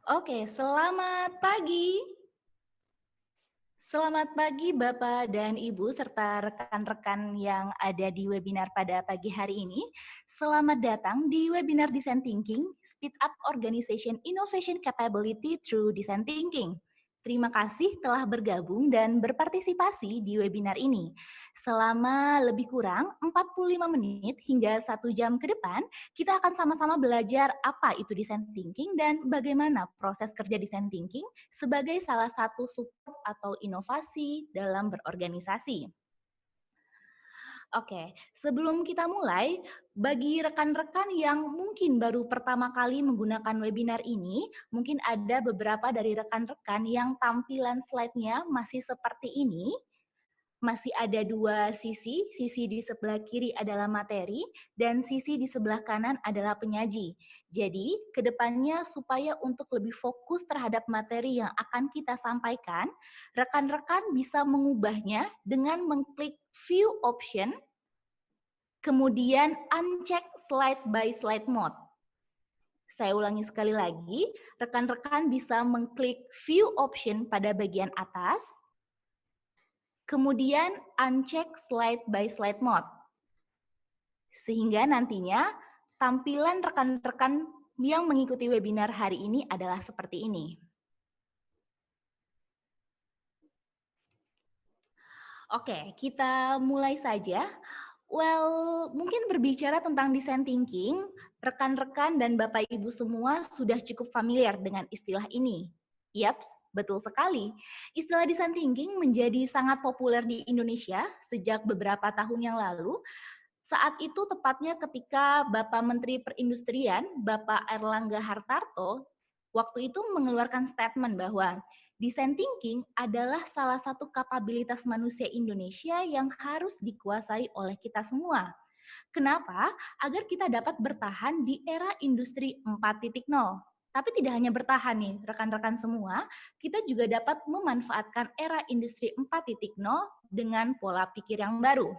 Oke, selamat pagi. Selamat pagi Bapak dan Ibu serta rekan-rekan yang ada di webinar pada pagi hari ini. Selamat datang di webinar Design Thinking, Speed Up Organization Innovation Capability Through Design Thinking. Terima kasih telah bergabung dan berpartisipasi di webinar ini. Selama lebih kurang 45 menit hingga 1 jam ke depan, kita akan sama-sama belajar apa itu design thinking dan bagaimana proses kerja design thinking sebagai salah satu support atau inovasi dalam berorganisasi. Oke, sebelum kita mulai, bagi rekan-rekan yang mungkin baru pertama kali menggunakan webinar ini, mungkin ada beberapa dari rekan-rekan yang tampilan slide-nya masih seperti ini. Masih ada dua sisi, sisi di sebelah kiri adalah materi, dan sisi di sebelah kanan adalah penyaji. Jadi, kedepannya supaya untuk lebih fokus terhadap materi yang akan kita sampaikan, rekan-rekan bisa mengubahnya dengan mengklik View Option, kemudian uncheck Slide by Slide Mode. Saya ulangi sekali lagi, rekan-rekan bisa mengklik View Option pada bagian atas, kemudian uncheck Slide by Slide Mode. Sehingga nantinya tampilan rekan-rekan yang mengikuti webinar hari ini adalah seperti ini. Oke, kita mulai saja. Well, mungkin berbicara tentang design thinking, rekan-rekan dan Bapak Ibu semua sudah cukup familiar dengan istilah ini. Yaps, betul sekali. Istilah design thinking menjadi sangat populer di Indonesia sejak beberapa tahun yang lalu. Saat itu tepatnya ketika Bapak Menteri Perindustrian, Bapak Erlangga Hartarto, waktu itu mengeluarkan statement bahwa design thinking adalah salah satu kapabilitas manusia Indonesia yang harus dikuasai oleh kita semua. Kenapa? Agar kita dapat bertahan di era industri 4.0. Tapi tidak hanya bertahan nih, rekan-rekan semua, kita juga dapat memanfaatkan era industri 4.0 dengan pola pikir yang baru.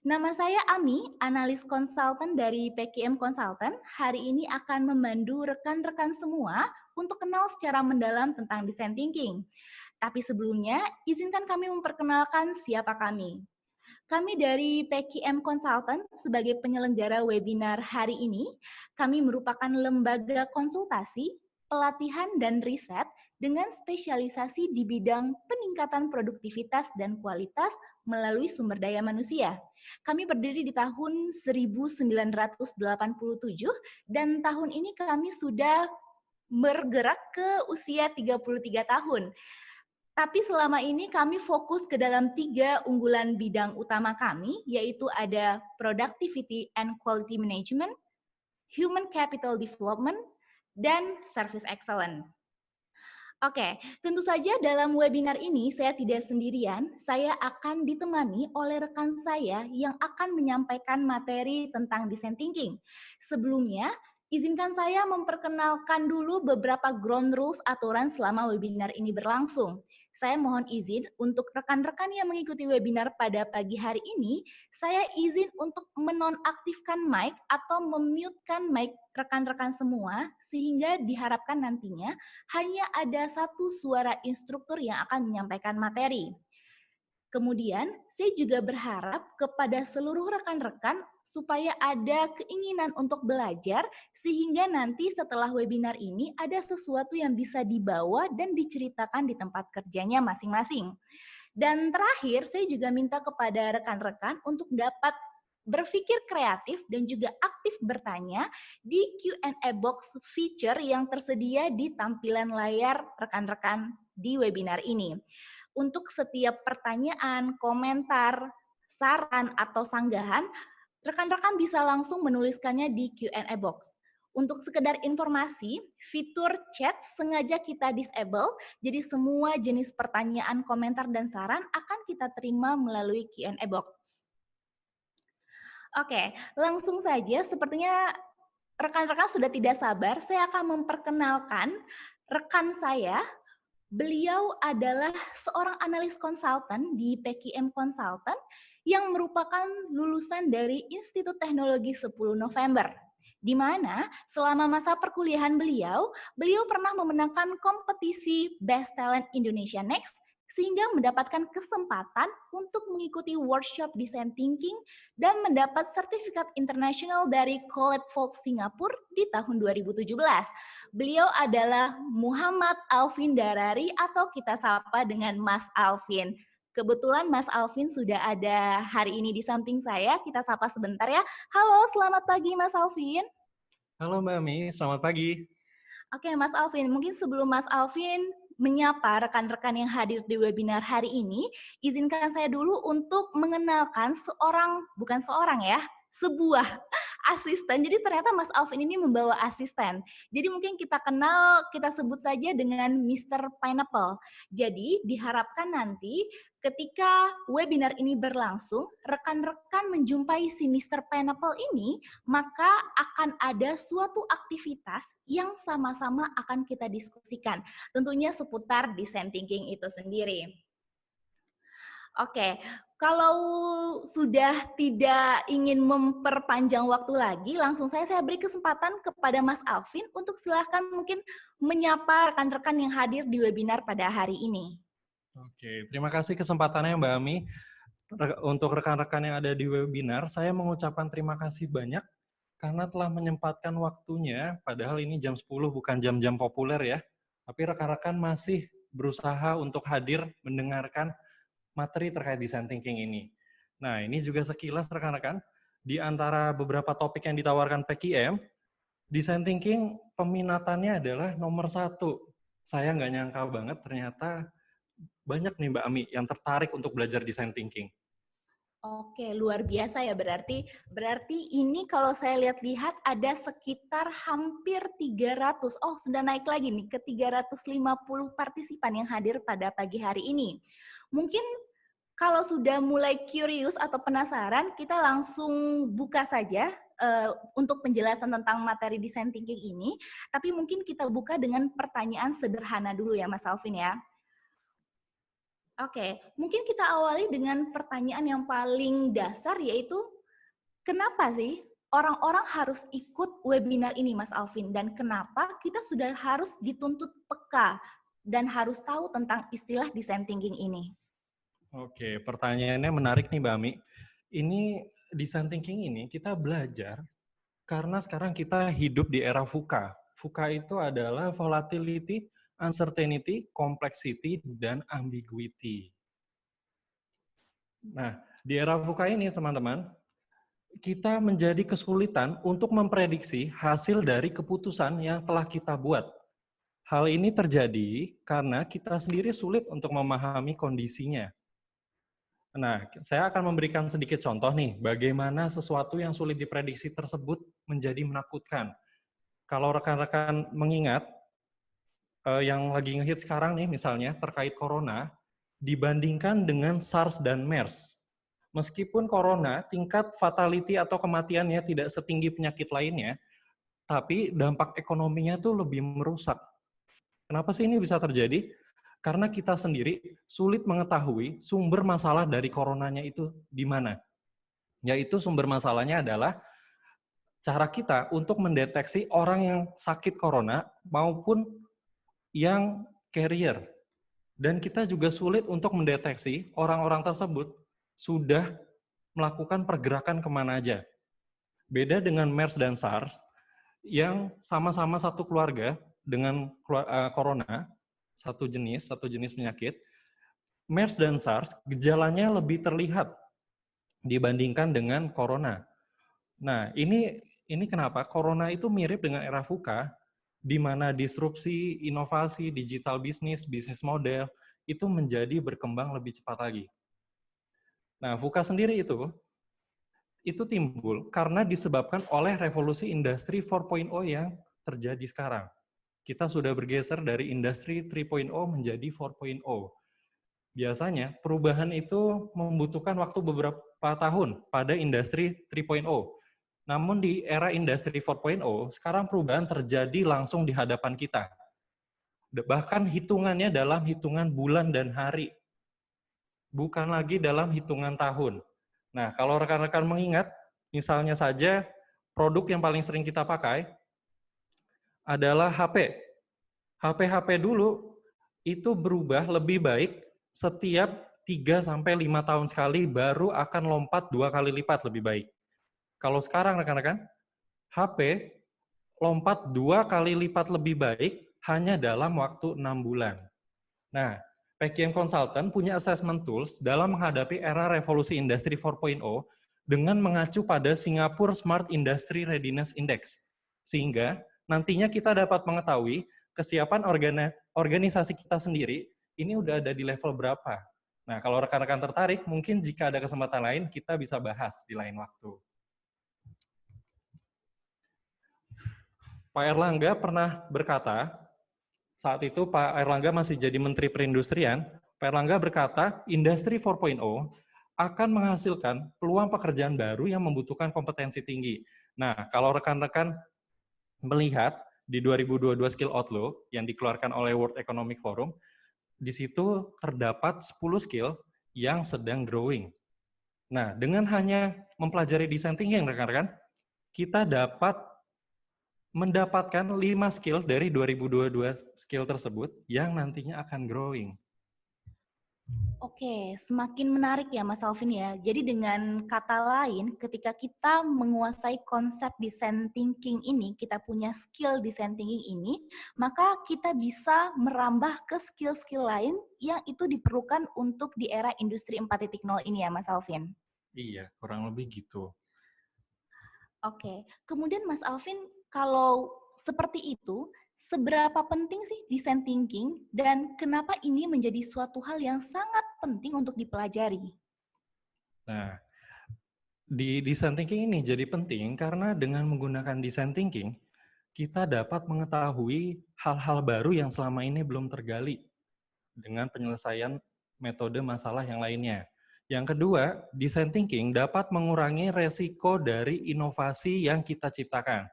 Nama saya Ami, analis konsultan dari PKM Consultant. Hari ini akan memandu rekan-rekan semua untuk kenal secara mendalam tentang design thinking. Tapi sebelumnya, izinkan kami memperkenalkan siapa kami. Kami dari PKM Consultant sebagai penyelenggara webinar hari ini, kami merupakan lembaga konsultasi, pelatihan, dan riset dengan spesialisasi di bidang peningkatan produktivitas dan kualitas melalui sumber daya manusia. Kami berdiri di tahun 1987 dan tahun ini kami sudah bergerak ke usia 33 tahun. Tapi selama ini kami fokus ke dalam 3 unggulan bidang utama kami, yaitu ada Productivity and Quality Management, Human Capital Development, dan Service Excellence. Oke, tentu saja dalam webinar ini saya tidak sendirian, saya akan ditemani oleh rekan saya yang akan menyampaikan materi tentang design thinking. Sebelumnya, izinkan saya memperkenalkan dulu beberapa ground rules aturan selama webinar ini berlangsung. Saya mohon izin untuk rekan-rekan yang mengikuti webinar pada pagi hari ini, saya izin untuk menonaktifkan mic atau memute-kan mic rekan-rekan semua, sehingga diharapkan nantinya hanya ada satu suara instruktur yang akan menyampaikan materi. Kemudian, saya juga berharap kepada seluruh rekan-rekan supaya ada keinginan untuk belajar sehingga nanti setelah webinar ini ada sesuatu yang bisa dibawa dan diceritakan di tempat kerjanya masing-masing. Dan terakhir, saya juga minta kepada rekan-rekan untuk dapat berpikir kreatif dan juga aktif bertanya di Q&A box feature yang tersedia di tampilan layar rekan-rekan di webinar ini. Untuk setiap pertanyaan, komentar, saran, atau sanggahan, rekan-rekan bisa langsung menuliskannya di Q&A box. Untuk sekedar informasi, fitur chat sengaja kita disable, jadi semua jenis pertanyaan, komentar, dan saran akan kita terima melalui Q&A box. Oke, langsung saja, sepertinya rekan-rekan sudah tidak sabar, saya akan memperkenalkan rekan saya. Beliau adalah seorang analis konsultan di PKM Consultant yang merupakan lulusan dari Institut Teknologi 10 November. di mana selama masa perkuliahan beliau pernah memenangkan kompetisi Best Talent Indonesia Next sehingga mendapatkan kesempatan untuk mengikuti workshop design thinking dan mendapat sertifikat internasional dari College Folk Singapura di tahun 2017. Beliau adalah Muhammad Alvin Darari atau kita sapa dengan Mas Alvin. Kebetulan Mas Alvin sudah ada hari ini di samping saya. Kita sapa sebentar ya. Halo, selamat pagi Mas Alvin. Halo Mbak Mi, selamat pagi. Oke Mas Alvin, mungkin sebelum Mas Alvin menyapa rekan-rekan yang hadir di webinar hari ini, izinkan saya dulu untuk mengenalkan sebuah asisten. Jadi ternyata Mas Alvin ini membawa asisten. Jadi mungkin kita sebut saja dengan Mr. Pineapple. Jadi diharapkan nanti ketika webinar ini berlangsung, rekan-rekan menjumpai si Mr. Pineapple ini, maka akan ada suatu aktivitas yang sama-sama akan kita diskusikan. Tentunya seputar design thinking itu sendiri. Oke, kalau sudah tidak ingin memperpanjang waktu lagi, langsung saya beri kesempatan kepada Mas Alvin untuk silahkan mungkin menyapa rekan-rekan yang hadir di webinar pada hari ini. Oke, terima kasih kesempatannya Mbak Ami. Untuk rekan-rekan yang ada di webinar, saya mengucapkan terima kasih banyak karena telah menyempatkan waktunya, padahal ini jam 10 bukan jam-jam populer ya, tapi rekan-rekan masih berusaha untuk hadir mendengarkan materi terkait design thinking ini. Nah, ini juga sekilas rekan-rekan, di antara beberapa topik yang ditawarkan PKM, design thinking peminatannya adalah nomor 1. Saya nggak nyangka banget ternyata banyak nih Mbak Ami yang tertarik untuk belajar design thinking. Oke, luar biasa ya berarti ini kalau saya lihat-lihat ada sekitar hampir 300, sudah naik lagi nih ke 350 partisipan yang hadir pada pagi hari ini. Mungkin kalau sudah mulai curious atau penasaran, kita langsung buka saja untuk penjelasan tentang materi design thinking ini, tapi mungkin kita buka dengan pertanyaan sederhana dulu ya Mas Alvin ya. Oke, mungkin kita awali dengan pertanyaan yang paling dasar, yaitu kenapa sih orang-orang harus ikut webinar ini, Mas Alvin? Dan kenapa kita sudah harus dituntut peka dan harus tahu tentang istilah design thinking ini? Oke, pertanyaannya menarik nih, Mbak Ami. Ini design thinking ini kita belajar karena sekarang kita hidup di era VUCA. VUCA itu adalah volatility, uncertainty, complexity, dan ambiguity. Nah, di era VUCA ini, teman-teman, kita menjadi kesulitan untuk memprediksi hasil dari keputusan yang telah kita buat. Hal ini terjadi karena kita sendiri sulit untuk memahami kondisinya. Nah, saya akan memberikan sedikit contoh nih, bagaimana sesuatu yang sulit diprediksi tersebut menjadi menakutkan. Kalau rekan-rekan mengingat, yang lagi ngehit sekarang nih misalnya terkait corona, dibandingkan dengan SARS dan MERS. Meskipun corona tingkat fatality atau kematiannya tidak setinggi penyakit lainnya, tapi dampak ekonominya tuh lebih merusak. Kenapa sih ini bisa terjadi? Karena kita sendiri sulit mengetahui sumber masalah dari coronanya itu di mana. Yaitu sumber masalahnya adalah cara kita untuk mendeteksi orang yang sakit corona maupun yang carrier. Dan kita juga sulit untuk mendeteksi orang-orang tersebut sudah melakukan pergerakan kemana aja. Beda dengan MERS dan SARS, yang sama-sama satu keluarga dengan corona, satu jenis penyakit, MERS dan SARS gejalanya lebih terlihat dibandingkan dengan corona. Nah, ini kenapa? Corona itu mirip dengan era VUCA, di mana disrupsi, inovasi, digital bisnis model, itu menjadi berkembang lebih cepat lagi. Nah, VUCA sendiri itu timbul karena disebabkan oleh revolusi industri 4.0 yang terjadi sekarang. Kita sudah bergeser dari industri 3.0 menjadi 4.0. Biasanya perubahan itu membutuhkan waktu beberapa tahun pada industri 3.0. Namun di era industri 4.0, sekarang perubahan terjadi langsung di hadapan kita. Bahkan hitungannya dalam hitungan bulan dan hari. Bukan lagi dalam hitungan tahun. Nah, kalau rekan-rekan mengingat, misalnya saja produk yang paling sering kita pakai adalah HP. HP dulu itu berubah lebih baik setiap 3 sampai 5 tahun sekali, baru akan lompat 2 kali lipat lebih baik. Kalau sekarang rekan-rekan, HP lompat 2 kali lipat lebih baik hanya dalam waktu 6 bulan. Nah, PKM Consultant punya assessment tools dalam menghadapi era revolusi industri 4.0 dengan mengacu pada Singapore Smart Industry Readiness Index. Sehingga nantinya kita dapat mengetahui kesiapan organisasi kita sendiri ini udah ada di level berapa. Nah, kalau rekan-rekan tertarik, mungkin jika ada kesempatan lain, kita bisa bahas di lain waktu. Pak Erlangga pernah berkata, saat itu Pak Erlangga masih jadi Menteri Perindustrian, Pak Erlangga berkata, industri 4.0 akan menghasilkan peluang pekerjaan baru yang membutuhkan kompetensi tinggi. Nah, kalau rekan-rekan melihat di 2022 Skill Outlook yang dikeluarkan oleh World Economic Forum, di situ terdapat 10 skill yang sedang growing. Nah, dengan hanya mempelajari design thinking, rekan-rekan, kita dapat mendapatkan 5 skill dari 2022 skill tersebut yang nantinya akan growing. Oke, semakin menarik ya Mas Alvin ya. Jadi dengan kata lain, ketika kita menguasai konsep design thinking ini, kita punya skill design thinking ini, maka kita bisa merambah ke skill-skill lain yang itu diperlukan untuk di era industri 4.0 ini ya Mas Alvin. Iya, kurang lebih gitu. Oke, kemudian Mas Alvin, kalau seperti itu, seberapa penting sih design thinking dan kenapa ini menjadi suatu hal yang sangat penting untuk dipelajari? Nah, di design thinking ini jadi penting karena dengan menggunakan design thinking, kita dapat mengetahui hal-hal baru yang selama ini belum tergali dengan penyelesaian metode masalah yang lainnya. Yang kedua, design thinking dapat mengurangi resiko dari inovasi yang kita ciptakan.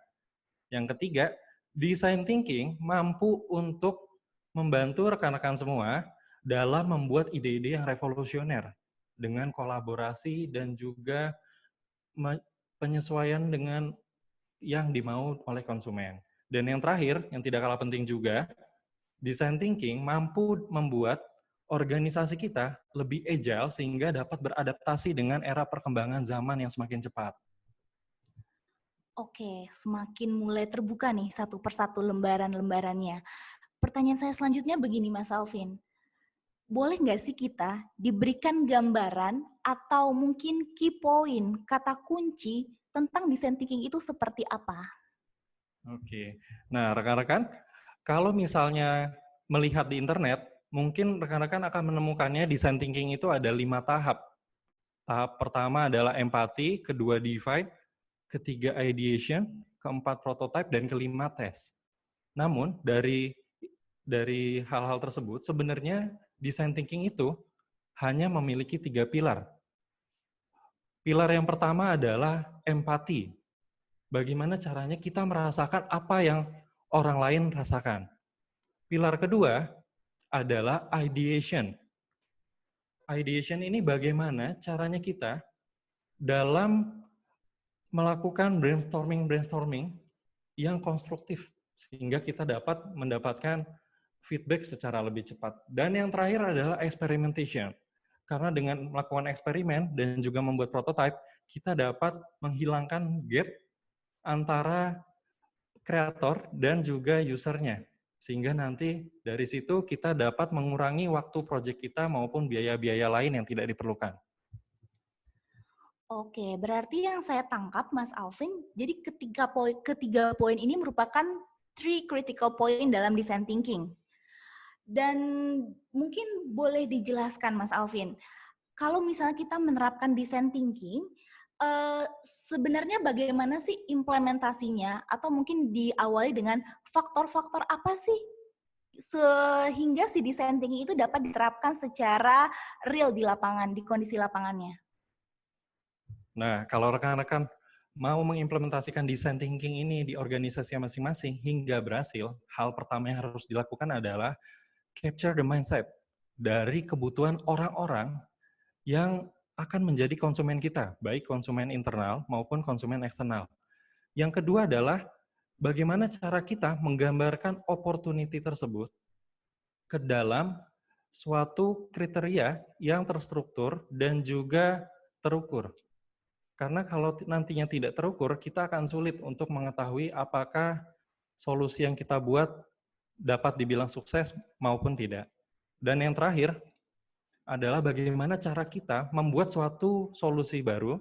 Yang ketiga, design thinking mampu untuk membantu rekan-rekan semua dalam membuat ide-ide yang revolusioner dengan kolaborasi dan juga penyesuaian dengan yang dimau oleh konsumen. Dan yang terakhir, yang tidak kalah penting juga, design thinking mampu membuat organisasi kita lebih agile sehingga dapat beradaptasi dengan era perkembangan zaman yang semakin cepat. Oke, semakin mulai terbuka nih satu persatu lembaran-lembarannya. Pertanyaan saya selanjutnya begini Mas Alvin. Boleh nggak sih kita diberikan gambaran atau mungkin key point, kata kunci tentang design thinking itu seperti apa? Oke, nah rekan-rekan, kalau misalnya melihat di internet, mungkin rekan-rekan akan menemukannya design thinking itu ada 5 tahap. Tahap pertama adalah empati, kedua divide, ketiga ideation, keempat prototype, dan kelima test. Namun dari hal-hal tersebut, sebenarnya design thinking itu hanya memiliki 3 pilar. Pilar yang pertama adalah empati. Bagaimana caranya kita merasakan apa yang orang lain rasakan. Pilar kedua adalah ideation. Ideation ini bagaimana caranya kita dalam melakukan brainstorming yang konstruktif sehingga kita dapat mendapatkan feedback secara lebih cepat. Dan yang terakhir adalah experimentation. Karena dengan melakukan eksperimen dan juga membuat prototype, kita dapat menghilangkan gap antara kreator dan juga usernya. Sehingga nanti dari situ kita dapat mengurangi waktu proyek kita maupun biaya-biaya lain yang tidak diperlukan. Oke, berarti yang saya tangkap Mas Alvin, jadi ketiga poin ini merupakan 3 critical point dalam design thinking. Dan mungkin boleh dijelaskan Mas Alvin, kalau misalnya kita menerapkan design thinking, sebenarnya bagaimana sih implementasinya? Atau mungkin diawali dengan faktor-faktor apa sih sehingga si design thinking itu dapat diterapkan secara real di lapangan, di kondisi lapangannya? Nah, kalau rekan-rekan mau mengimplementasikan design thinking ini di organisasi masing-masing hingga berhasil, hal pertama yang harus dilakukan adalah capture the mindset dari kebutuhan orang-orang yang akan menjadi konsumen kita, baik konsumen internal maupun konsumen eksternal. Yang kedua adalah bagaimana cara kita menggambarkan opportunity tersebut ke dalam suatu kriteria yang terstruktur dan juga terukur. Karena kalau nantinya tidak terukur, kita akan sulit untuk mengetahui apakah solusi yang kita buat dapat dibilang sukses maupun tidak. Dan yang terakhir adalah bagaimana cara kita membuat suatu solusi baru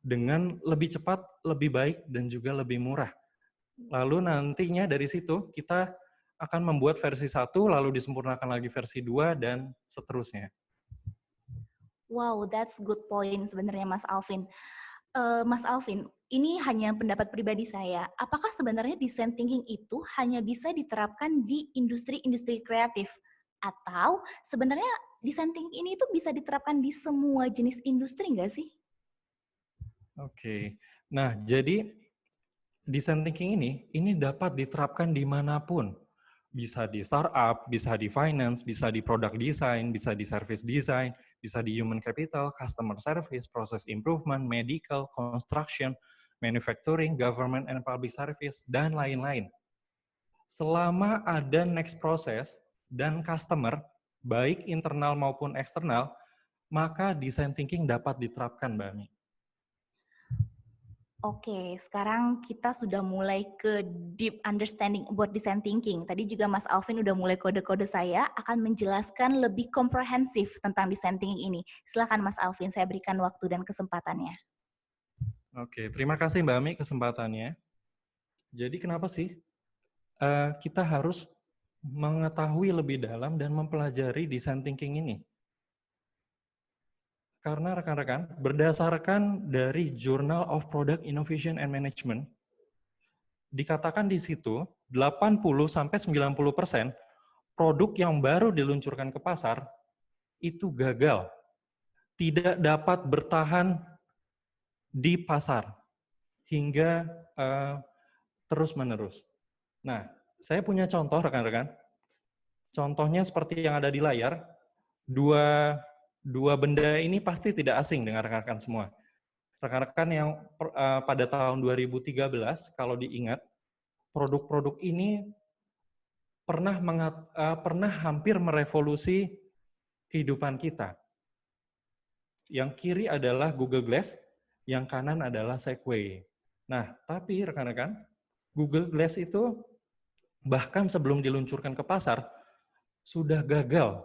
dengan lebih cepat, lebih baik, dan juga lebih murah. Lalu nantinya dari situ kita akan membuat versi 1, lalu disempurnakan lagi versi 2, dan seterusnya. Wow, that's good point sebenarnya Mas Alvin. Mas Alvin, ini hanya pendapat pribadi saya. Apakah sebenarnya design thinking itu hanya bisa diterapkan di industri-industri kreatif? Atau sebenarnya design thinking ini itu bisa diterapkan di semua jenis industri nggak sih? Oke, nah jadi design thinking ini dapat diterapkan dimanapun. Bisa di startup, bisa di finance, bisa di product design, bisa di service design, bisa di human capital, customer service, process improvement, medical, construction, manufacturing, government and public service, dan lain-lain. Selama ada next process dan customer, baik internal maupun eksternal, maka design thinking dapat diterapkan, Mbak Ami. Oke, sekarang kita sudah mulai ke deep understanding about design thinking. Tadi juga Mas Alvin udah mulai kode-kode saya akan menjelaskan lebih komprehensif tentang design thinking ini. Silakan Mas Alvin, saya berikan waktu dan kesempatannya. Oke, terima kasih Mbak Ami kesempatannya. Jadi kenapa sih kita harus mengetahui lebih dalam dan mempelajari design thinking ini? Karena rekan-rekan, berdasarkan dari Journal of Product Innovation and Management, dikatakan di situ 80-90% produk yang baru diluncurkan ke pasar itu gagal, tidak dapat bertahan di pasar hingga terus-menerus. Nah, saya punya contoh rekan-rekan. Contohnya seperti yang ada di layar, dua benda ini pasti tidak asing dengan rekan-rekan semua. Rekan-rekan yang pada tahun 2013, kalau diingat, produk-produk ini pernah hampir merevolusi kehidupan kita. Yang kiri adalah Google Glass, yang kanan adalah Segway. Nah, tapi rekan-rekan, Google Glass itu bahkan sebelum diluncurkan ke pasar, sudah gagal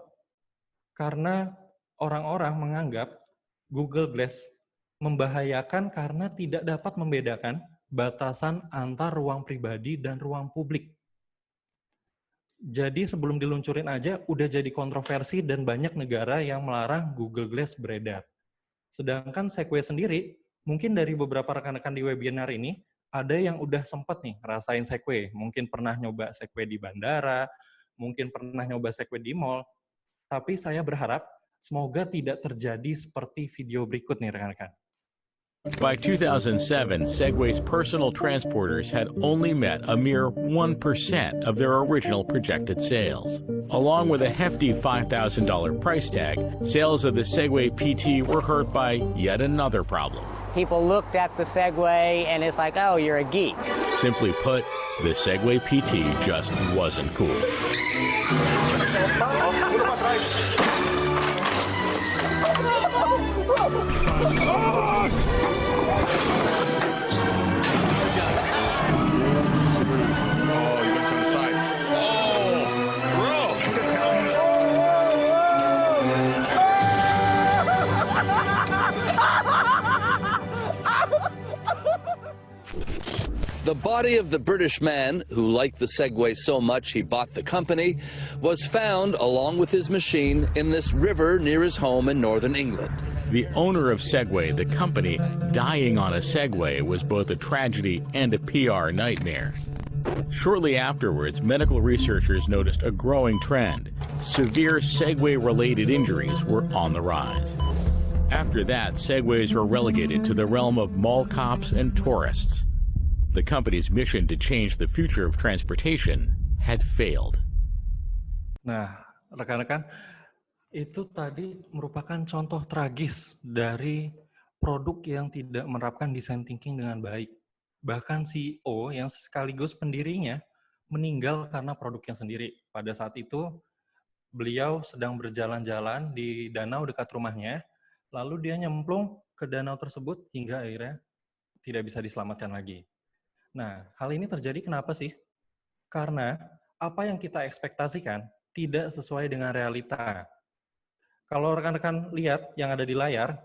karena orang-orang menganggap Google Glass membahayakan karena tidak dapat membedakan batasan antar ruang pribadi dan ruang publik. Jadi sebelum diluncurin aja udah jadi kontroversi dan banyak negara yang melarang Google Glass beredar. Sedangkan Segway sendiri, mungkin dari beberapa rekan-rekan di webinar ini, ada yang udah sempat nih rasain Segway. Mungkin pernah nyoba Segway di bandara, mungkin pernah nyoba Segway di mall, tapi saya berharap semoga tidak terjadi seperti video berikut nih rekan-rekan. By 2007, Segway's personal transporters had only met a mere 1% of their original projected sales. Along with a hefty $5,000 price tag, sales of the Segway PT were hurt by yet another problem. People looked at the Segway and it's like, oh, you're a geek. Simply put, the Segway PT just wasn't cool. The body of the British man, who liked the Segway so much he bought the company, was found along with his machine in this river near his home in northern England. The owner of Segway, the company, dying on a Segway was both a tragedy and a PR nightmare. Shortly afterwards, medical researchers noticed a growing trend. Severe Segway-related injuries were on the rise. After that, Segways were relegated to the realm of mall cops and tourists. The company's mission to change the future of transportation had failed. Nah, rekan-rekan, itu tadi merupakan contoh tragis dari produk yang tidak menerapkan design thinking dengan baik. Bahkan CEO yang sekaligus pendirinya meninggal karena produknya sendiri. Pada saat itu, beliau sedang berjalan-jalan di danau dekat rumahnya, lalu dia nyemplung ke danau tersebut hingga akhirnya tidak bisa diselamatkan lagi. Nah, hal ini terjadi kenapa sih? Karena apa yang kita ekspektasikan tidak sesuai dengan realita. Kalau rekan-rekan lihat yang ada di layar,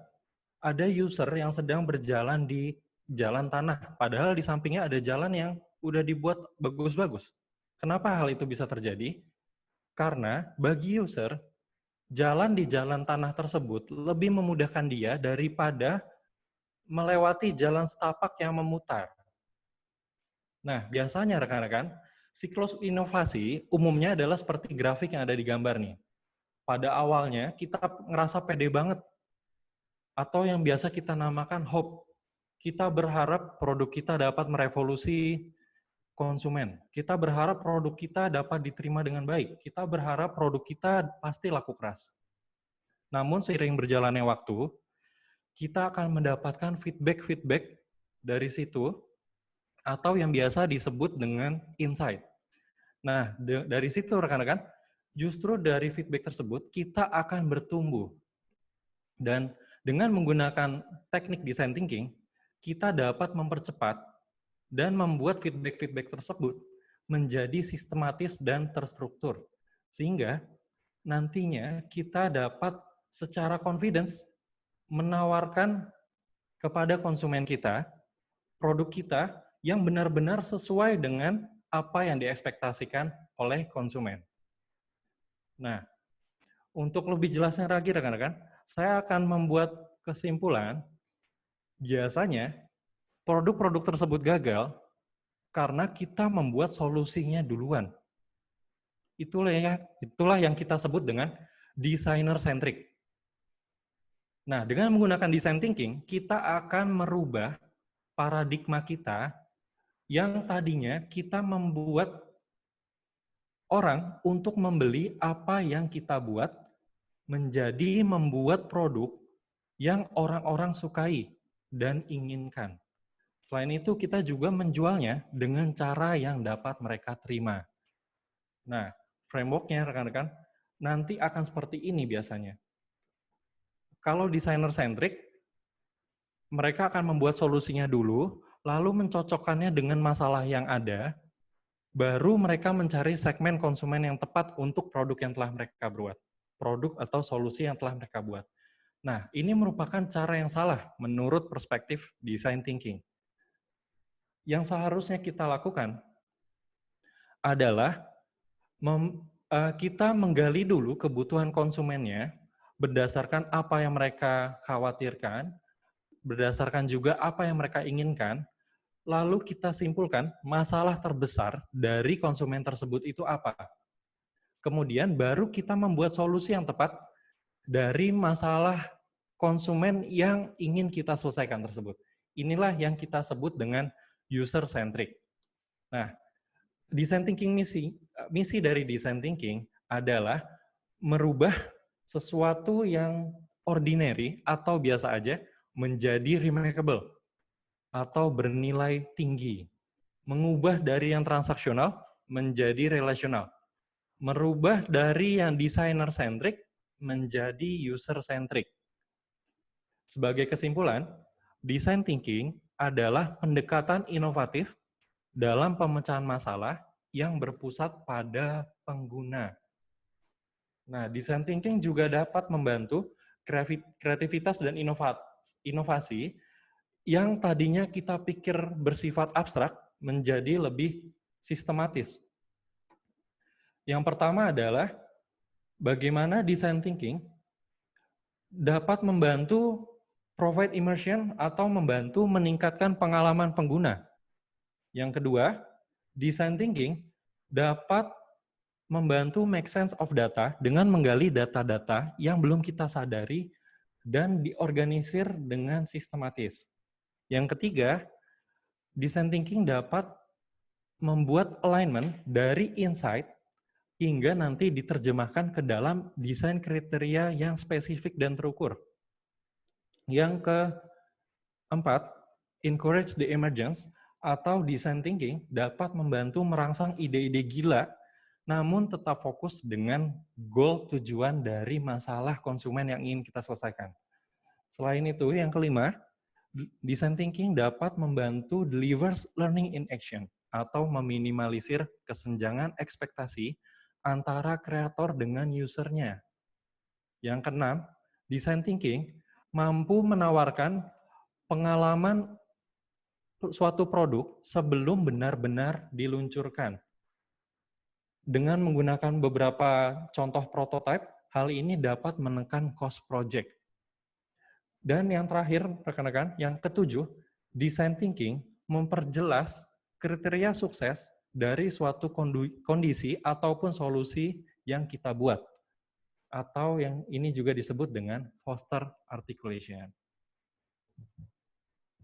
ada user yang sedang berjalan di jalan tanah, padahal di sampingnya ada jalan yang udah dibuat bagus-bagus. Kenapa hal itu bisa terjadi? Karena bagi user, jalan di jalan tanah tersebut lebih memudahkan dia daripada melewati jalan setapak yang memutar. Nah, biasanya rekan-rekan, siklus inovasi umumnya adalah seperti grafik yang ada di gambar nih. Pada awalnya kita ngerasa pede banget, atau yang biasa kita namakan hope. Kita berharap produk kita dapat merevolusi konsumen. Kita berharap produk kita dapat diterima dengan baik. Kita berharap produk kita pasti laku keras. Namun seiring berjalannya waktu, kita akan mendapatkan feedback dari situ, atau yang biasa disebut dengan insight. Nah, dari situ rekan-rekan, justru dari feedback tersebut kita akan bertumbuh. Dan dengan menggunakan teknik design thinking, kita dapat mempercepat dan membuat feedback tersebut menjadi sistematis dan terstruktur. Sehingga nantinya kita dapat secara confidence menawarkan kepada konsumen kita produk kita yang benar-benar sesuai dengan apa yang diekspektasikan oleh konsumen. Nah, untuk lebih jelasnya lagi rekan-rekan, saya akan membuat kesimpulan, biasanya produk-produk tersebut gagal karena kita membuat solusinya duluan. Itulah yang kita sebut dengan designer centric. Nah, dengan menggunakan design thinking, kita akan merubah paradigma kita yang tadinya kita membuat orang untuk membeli apa yang kita buat, menjadi membuat produk yang orang-orang sukai dan inginkan. Selain itu, kita juga menjualnya dengan cara yang dapat mereka terima. Nah, framework-nya rekan-rekan, nanti akan seperti ini biasanya. Kalau designer centric, mereka akan membuat solusinya dulu, lalu mencocokkannya dengan masalah yang ada, baru mereka mencari segmen konsumen yang tepat untuk produk yang telah mereka buat. Produk atau solusi yang telah mereka buat. Nah, ini merupakan cara yang salah menurut perspektif design thinking. Yang seharusnya kita lakukan adalah kita menggali dulu kebutuhan konsumennya berdasarkan apa yang mereka khawatirkan, berdasarkan juga apa yang mereka inginkan, lalu kita simpulkan masalah terbesar dari konsumen tersebut itu apa. Kemudian baru kita membuat solusi yang tepat dari masalah konsumen yang ingin kita selesaikan tersebut. Inilah yang kita sebut dengan user-centric. Nah, design thinking misi dari design thinking adalah merubah sesuatu yang ordinary atau biasa aja menjadi remarkable atau bernilai tinggi. Mengubah dari yang transaksional menjadi relasional. Merubah dari yang designer-centric menjadi user-centric. Sebagai kesimpulan, design thinking adalah pendekatan inovatif dalam pemecahan masalah yang berpusat pada pengguna. Nah, design thinking juga dapat membantu kreativitas dan inovasi yang tadinya kita pikir bersifat abstrak menjadi lebih sistematis. Yang pertama adalah bagaimana design thinking dapat membantu provide immersion atau membantu meningkatkan pengalaman pengguna. Yang kedua, design thinking dapat membantu make sense of data dengan menggali data-data yang belum kita sadari dan diorganisir dengan sistematis. Yang ketiga, design thinking dapat membuat alignment dari insight hingga nanti diterjemahkan ke dalam desain kriteria yang spesifik dan terukur. Yang keempat, encourage the emergence atau design thinking dapat membantu merangsang ide-ide gila, namun tetap fokus dengan goal tujuan dari masalah konsumen yang ingin kita selesaikan. Selain itu, yang kelima, design thinking dapat membantu delivers learning in action atau meminimalisir kesenjangan ekspektasi antara kreator dengan usernya. Yang keenam, design thinking mampu menawarkan pengalaman suatu produk sebelum benar-benar diluncurkan. Dengan menggunakan beberapa contoh prototipe, hal ini dapat menekan cost project. Dan yang terakhir, rekan-rekan, yang ketujuh, design thinking memperjelas kriteria sukses dari suatu kondisi ataupun solusi yang kita buat. Atau yang ini juga disebut dengan Foster Articulation.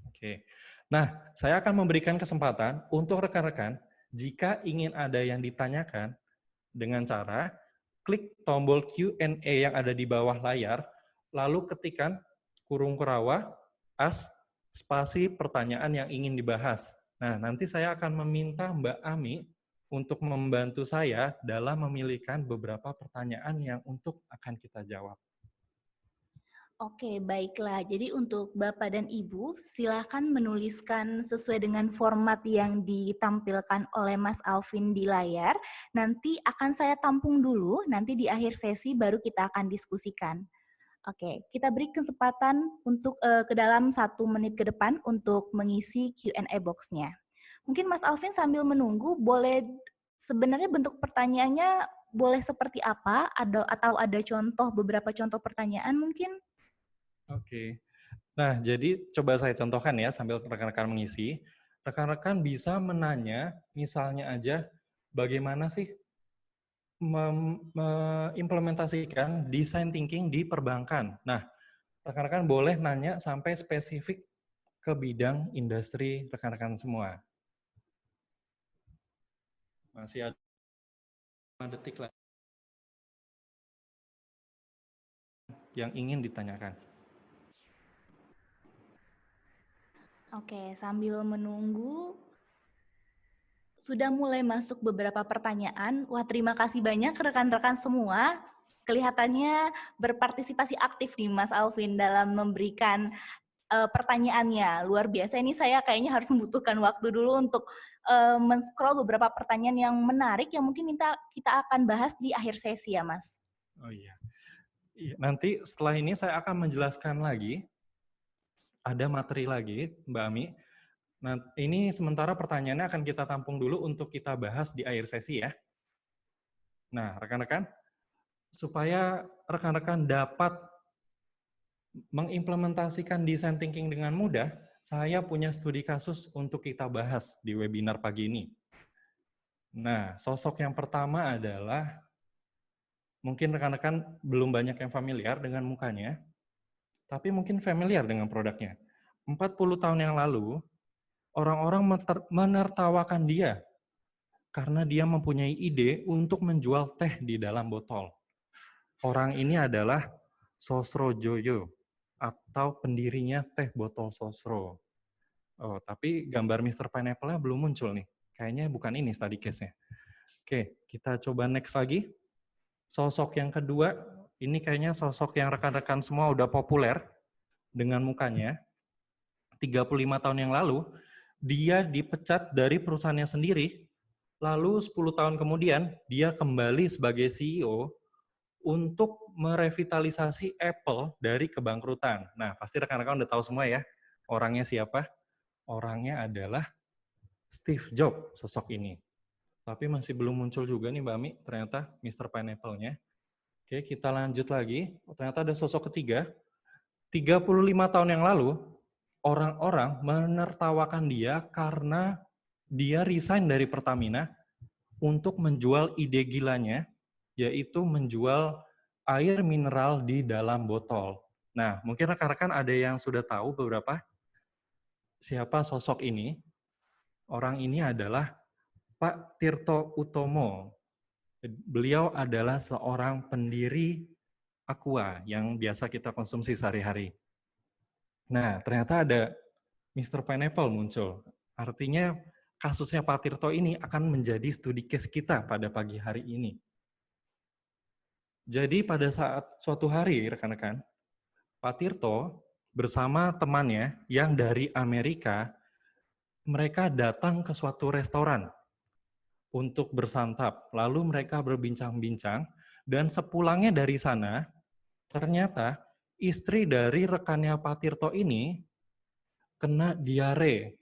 Oke. Nah, saya akan memberikan kesempatan untuk rekan-rekan, jika ingin ada yang ditanyakan, dengan cara klik tombol Q&A yang ada di bawah layar, lalu ketikkan kurung kerawa, spasi pertanyaan yang ingin dibahas. Nah, nanti saya akan meminta Mbak Ami untuk membantu saya dalam memilihkan beberapa pertanyaan yang untuk akan kita jawab. Oke, baiklah. Jadi untuk Bapak dan Ibu, silakan menuliskan sesuai dengan format yang ditampilkan oleh Mas Alvin di layar. Nanti akan saya tampung dulu, nanti di akhir sesi baru kita akan diskusikan. Oke, kita beri kesempatan untuk ke dalam 1 menit ke depan untuk mengisi Q&A box-nya. Mungkin Mas Alvin sambil menunggu, boleh sebenarnya bentuk pertanyaannya boleh seperti apa? Atau ada beberapa contoh pertanyaan mungkin? Oke. Nah, jadi coba saya contohkan ya sambil rekan-rekan mengisi. Rekan-rekan bisa menanya, misalnya aja, bagaimana sih mengimplementasikan design thinking di perbankan. Nah, rekan-rekan boleh nanya sampai spesifik ke bidang industri rekan-rekan semua. Masih ada 5 detik lagi yang ingin ditanyakan. Oke, sambil menunggu, sudah mulai masuk beberapa pertanyaan. Wah, terima kasih banyak rekan-rekan semua. Kelihatannya berpartisipasi aktif nih Mas Alvin dalam memberikan pertanyaannya. Luar biasa, ini saya kayaknya harus membutuhkan waktu dulu untuk men-scroll beberapa pertanyaan yang menarik yang mungkin kita akan bahas di akhir sesi ya, Mas. Oh iya. Nanti setelah ini saya akan menjelaskan lagi. Ada materi lagi, Mbak Ami. Nah, ini sementara pertanyaannya akan kita tampung dulu untuk kita bahas di akhir sesi ya. Nah, rekan-rekan, supaya rekan-rekan dapat mengimplementasikan design thinking dengan mudah, saya punya studi kasus untuk kita bahas di webinar pagi ini. Nah, sosok yang pertama adalah, mungkin rekan-rekan belum banyak yang familiar dengan mukanya, tapi mungkin familiar dengan produknya. 40 tahun yang lalu, orang-orang menertawakan dia karena dia mempunyai ide untuk menjual teh di dalam botol. Orang ini adalah Sosrojoyo atau pendirinya teh botol Sosro. Oh, tapi gambar Mr. Pineapple-nya belum muncul nih. Kayaknya bukan ini study case-nya. Oke, kita coba next lagi. Sosok yang kedua, ini kayaknya sosok yang rekan-rekan semua udah populer dengan mukanya. 35 tahun yang lalu, dia dipecat dari perusahaannya sendiri, lalu 10 tahun kemudian, dia kembali sebagai CEO untuk merevitalisasi Apple dari kebangkrutan. Nah, pasti rekan-rekan udah tahu semua ya, orangnya siapa? Orangnya adalah Steve Jobs, sosok ini. Tapi masih belum muncul juga nih Mbak Ami, ternyata Mr. Pineapple-nya. Oke, kita lanjut lagi. Ternyata ada sosok ketiga. 35 tahun yang lalu, orang-orang menertawakan dia karena dia resign dari Pertamina untuk menjual ide gilanya, yaitu menjual air mineral di dalam botol. Nah, mungkin rekan-rekan ada yang sudah tahu beberapa siapa sosok ini. Orang ini adalah Pak Tirto Utomo. Beliau adalah seorang pendiri Aqua yang biasa kita konsumsi sehari-hari. Nah, ternyata ada Mr. Pineapple muncul. Artinya kasusnya Pak Tirto ini akan menjadi studi case kita pada pagi hari ini. Jadi pada saat suatu hari, rekan-rekan, Pak Tirto bersama temannya yang dari Amerika, mereka datang ke suatu restoran untuk bersantap. Lalu mereka berbincang-bincang, dan sepulangnya dari sana, ternyata istri dari rekannya Pak Tirto ini kena diare.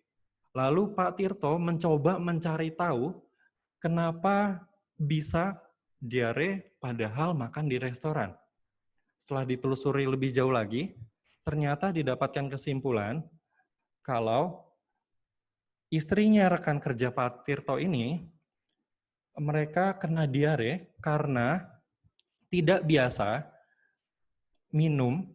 Lalu Pak Tirto mencoba mencari tahu kenapa bisa diare padahal makan di restoran. Setelah ditelusuri lebih jauh lagi, ternyata didapatkan kesimpulan kalau istrinya rekan kerja Pak Tirto ini, mereka kena diare karena tidak biasa minum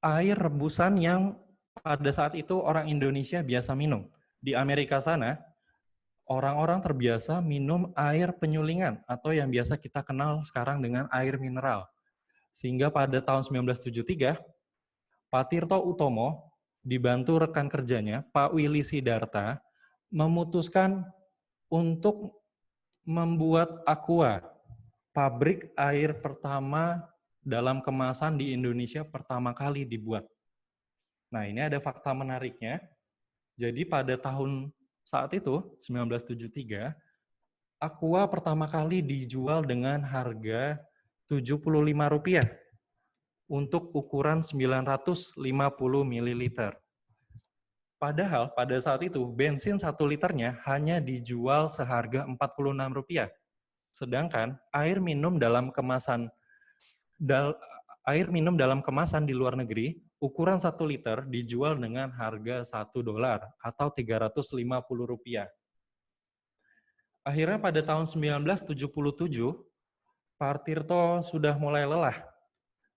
air rebusan yang pada saat itu orang Indonesia biasa minum. Di Amerika sana, orang-orang terbiasa minum air penyulingan atau yang biasa kita kenal sekarang dengan air mineral. Sehingga pada tahun 1973, Pak Tirto Utomo dibantu rekan kerjanya, Pak Willy Sidarta, memutuskan untuk membuat Aqua, pabrik air pertama dalam kemasan di Indonesia pertama kali dibuat. Nah, ini ada fakta menariknya. Jadi pada tahun saat itu, 1973, Aqua pertama kali dijual dengan harga Rp75 untuk ukuran 950 ml. Padahal pada saat itu bensin 1 liternya hanya dijual seharga Rp46. Sedangkan air minum dalam kemasan di luar negeri ukuran 1 liter dijual dengan harga $1 atau Rp350. Akhirnya pada tahun 1977, Pak Tirto sudah mulai lelah,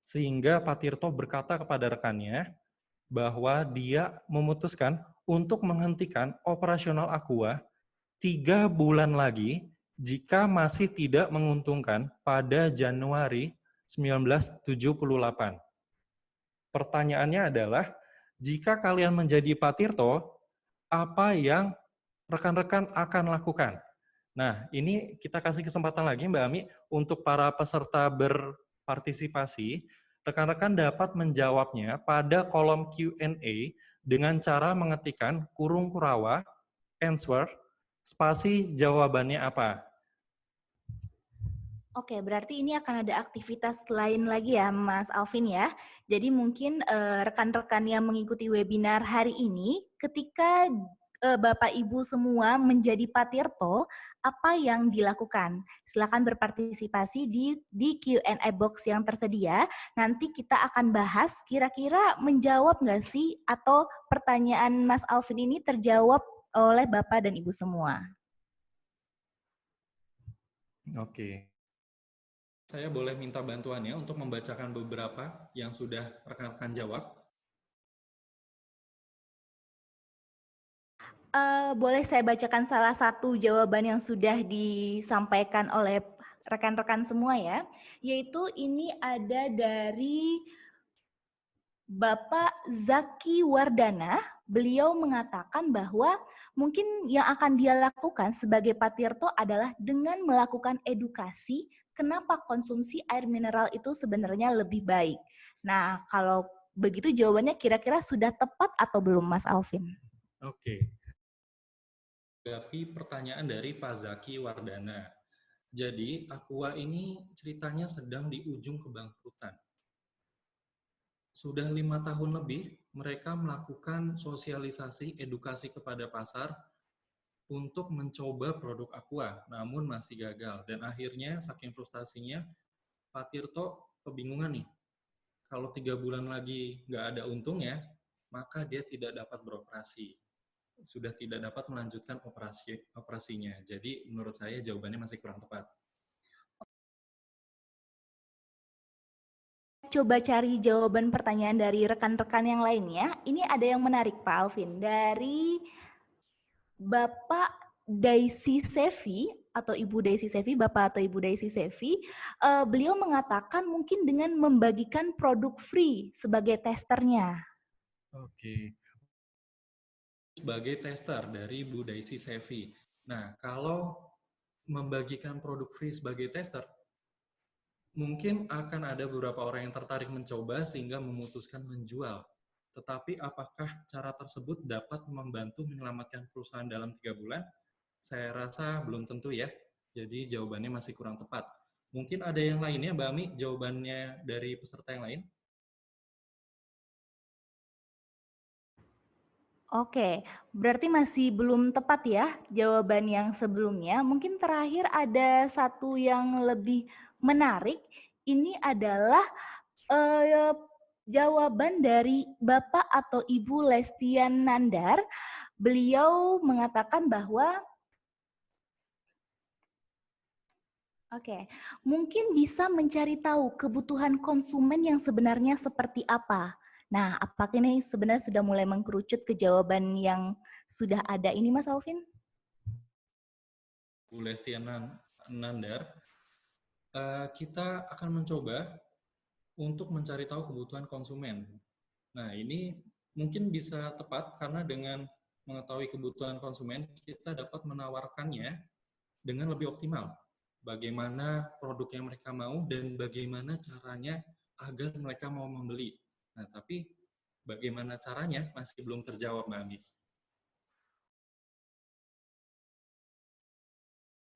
sehingga Pak Tirto berkata kepada rekannya bahwa dia memutuskan untuk menghentikan operasional Aqua 3 bulan lagi jika masih tidak menguntungkan pada Januari 1978. Pertanyaannya adalah, jika kalian menjadi Pak Tirto, apa yang rekan-rekan akan lakukan? Nah, ini kita kasih kesempatan lagi Mbak Ami untuk para peserta berpartisipasi. Rekan-rekan dapat menjawabnya pada kolom Q&A dengan cara mengetikkan kurung kurawa, answer, spasi jawabannya apa. Oke, berarti ini akan ada aktivitas lain lagi ya, Mas Alvin ya. Jadi mungkin rekan-rekan yang mengikuti webinar hari ini, ketika Bapak Ibu semua menjadi Pak Tirto, apa yang dilakukan? Silakan berpartisipasi di Q&A box yang tersedia. Nanti kita akan bahas kira-kira menjawab nggak sih atau pertanyaan Mas Alvin ini terjawab oleh Bapak dan Ibu semua. Oke. Saya boleh minta bantuannya untuk membacakan beberapa yang sudah rekan-rekan jawab. Boleh saya bacakan salah satu jawaban yang sudah disampaikan oleh rekan-rekan semua ya, yaitu ini ada dari Bapak Zaki Wardana. Beliau mengatakan bahwa mungkin yang akan dia lakukan sebagai Pak Tirto adalah dengan melakukan edukasi kenapa konsumsi air mineral itu sebenarnya lebih baik. Nah, kalau begitu jawabannya kira-kira sudah tepat atau belum, Mas Alvin? Oke. Menanggapi pertanyaan dari Pak Zaki Wardana. Jadi, Aqua ini ceritanya sedang di ujung kebangkrutan. Sudah 5 tahun lebih, mereka melakukan sosialisasi edukasi kepada pasar untuk mencoba produk Aqua, namun masih gagal. Dan akhirnya, saking frustasinya, Pak Tirto kebingungan nih. Kalau 3 bulan lagi nggak ada untungnya, maka dia tidak dapat beroperasi. Sudah tidak dapat melanjutkan operasinya. Jadi menurut saya jawabannya masih kurang tepat. Coba cari jawaban pertanyaan dari rekan-rekan yang lainnya. Ini ada yang menarik Pak Alvin. Dari Bapak Daisy Sevi atau Ibu Daisy Sevi, Bapak atau Ibu Daisy Sevi, beliau mengatakan mungkin dengan membagikan produk free sebagai testernya. Oke. sebagai tester dari Bu Daisy Sevi. Nah, kalau membagikan produk free sebagai tester, mungkin akan ada beberapa orang yang tertarik mencoba sehingga memutuskan menjual. Tetapi apakah cara tersebut dapat membantu menyelamatkan perusahaan dalam 3 bulan? Saya rasa belum tentu ya. Jadi jawabannya masih kurang tepat. Mungkin ada yang lainnya, Mbak Ami, jawabannya dari peserta yang lain? Oke, berarti masih belum tepat ya jawaban yang sebelumnya. Mungkin terakhir ada satu yang lebih menarik. Ini adalah jawaban dari Bapak atau Ibu Lestian Nandar. Beliau mengatakan bahwa mungkin bisa mencari tahu kebutuhan konsumen yang sebenarnya seperti apa. Nah, apakah ini sebenarnya sudah mulai mengkerucut ke jawaban yang sudah ada ini, Mas Alvin? Bu Lestian Nandar, kita akan mencoba untuk mencari tahu kebutuhan konsumen. Nah, ini mungkin bisa tepat karena dengan mengetahui kebutuhan konsumen, kita dapat menawarkannya dengan lebih optimal. Bagaimana produk yang mereka mau dan bagaimana caranya agar mereka mau membeli. Nah, tapi bagaimana caranya masih belum terjawab, Mbak Ami.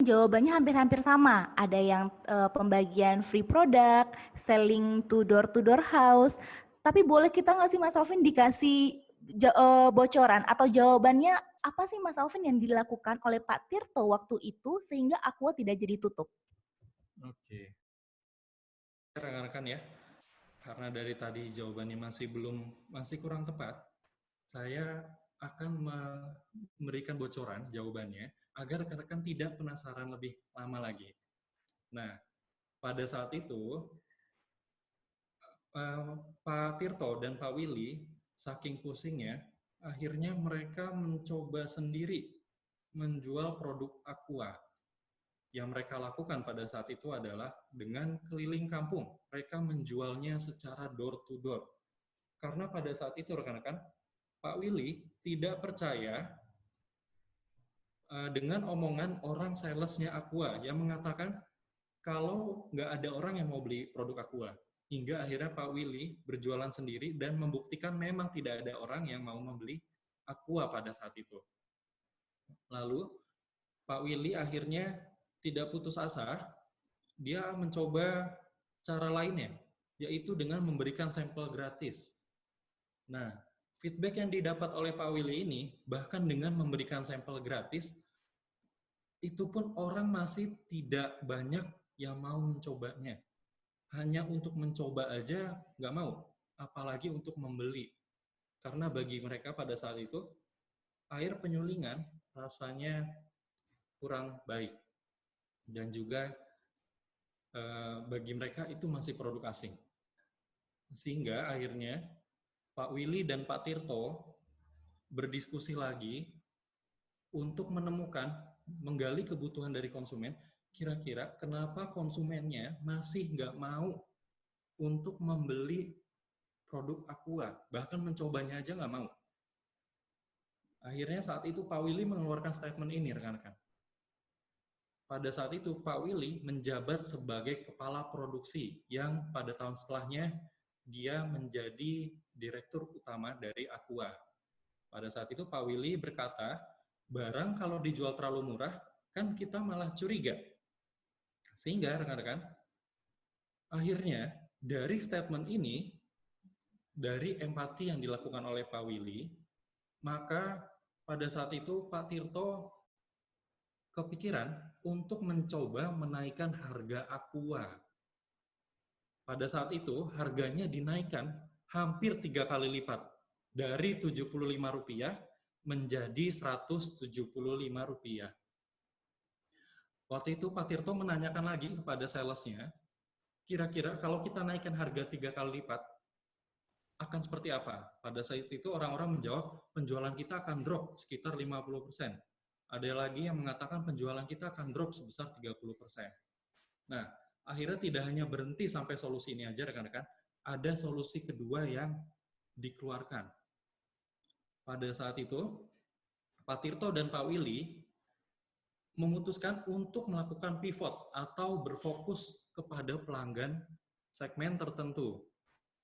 Jawabannya hampir-hampir sama. Ada yang pembagian free product, selling to door house. Tapi boleh kita nggak sih Mas Alvin dikasih bocoran atau jawabannya apa sih Mas Alvin yang dilakukan oleh Pak Tirto waktu itu sehingga Aqua tidak jadi tutup? Oke. Rekan-rekan ya, karena dari tadi jawabannya masih kurang tepat, saya akan memberikan bocoran jawabannya agar rekan-rekan tidak penasaran lebih lama lagi. Nah, pada saat itu Pak Tirto dan Pak Willy saking pusingnya, akhirnya mereka mencoba sendiri menjual produk Aqua. Yang mereka lakukan pada saat itu adalah dengan keliling kampung. Mereka menjualnya secara door to door. Karena pada saat itu rekan-rekan, Pak Willy tidak percaya dengan omongan orang salesnya Aqua yang mengatakan kalau nggak ada orang yang mau beli produk Aqua. Hingga akhirnya Pak Willy berjualan sendiri dan membuktikan memang tidak ada orang yang mau membeli Aqua pada saat itu. Lalu Pak Willy akhirnya tidak putus asa, dia mencoba cara lainnya, yaitu dengan memberikan sampel gratis. Nah, feedback yang didapat oleh Pak Willy ini, bahkan dengan memberikan sampel gratis, itu pun orang masih tidak banyak yang mau mencobanya. Hanya untuk mencoba aja nggak mau, apalagi untuk membeli. Karena bagi mereka pada saat itu, air penyulingan rasanya kurang baik. Dan juga bagi mereka itu masih produk asing. Sehingga akhirnya Pak Willy dan Pak Tirto berdiskusi lagi untuk menggali kebutuhan dari konsumen, kira-kira kenapa konsumennya masih nggak mau untuk membeli produk Aqua, bahkan mencobanya aja nggak mau. Akhirnya saat itu Pak Willy mengeluarkan statement ini, rekan-rekan. Pada saat itu Pak Willy menjabat sebagai kepala produksi yang pada tahun setelahnya dia menjadi direktur utama dari Aqua. Pada saat itu Pak Willy berkata, barang kalau dijual terlalu murah, kan kita malah curiga. Sehingga rekan-rekan, akhirnya dari statement ini, dari empati yang dilakukan oleh Pak Willy, maka pada saat itu Pak Tirto kepikiran untuk mencoba menaikkan harga Aqua. Pada saat itu, harganya dinaikkan hampir 3 kali lipat, dari Rp75 menjadi Rp175. Waktu itu Pak Tirto menanyakan lagi kepada salesnya, kira-kira kalau kita naikkan harga 3 kali lipat, akan seperti apa? Pada saat itu orang-orang menjawab, penjualan kita akan drop sekitar 50%. Ada lagi yang mengatakan penjualan kita akan drop sebesar 30%. Nah, akhirnya tidak hanya berhenti sampai solusi ini aja, rekan-rekan. Ada solusi kedua yang dikeluarkan. Pada saat itu, Pak Tirto dan Pak Willy memutuskan untuk melakukan pivot atau berfokus kepada pelanggan segmen tertentu.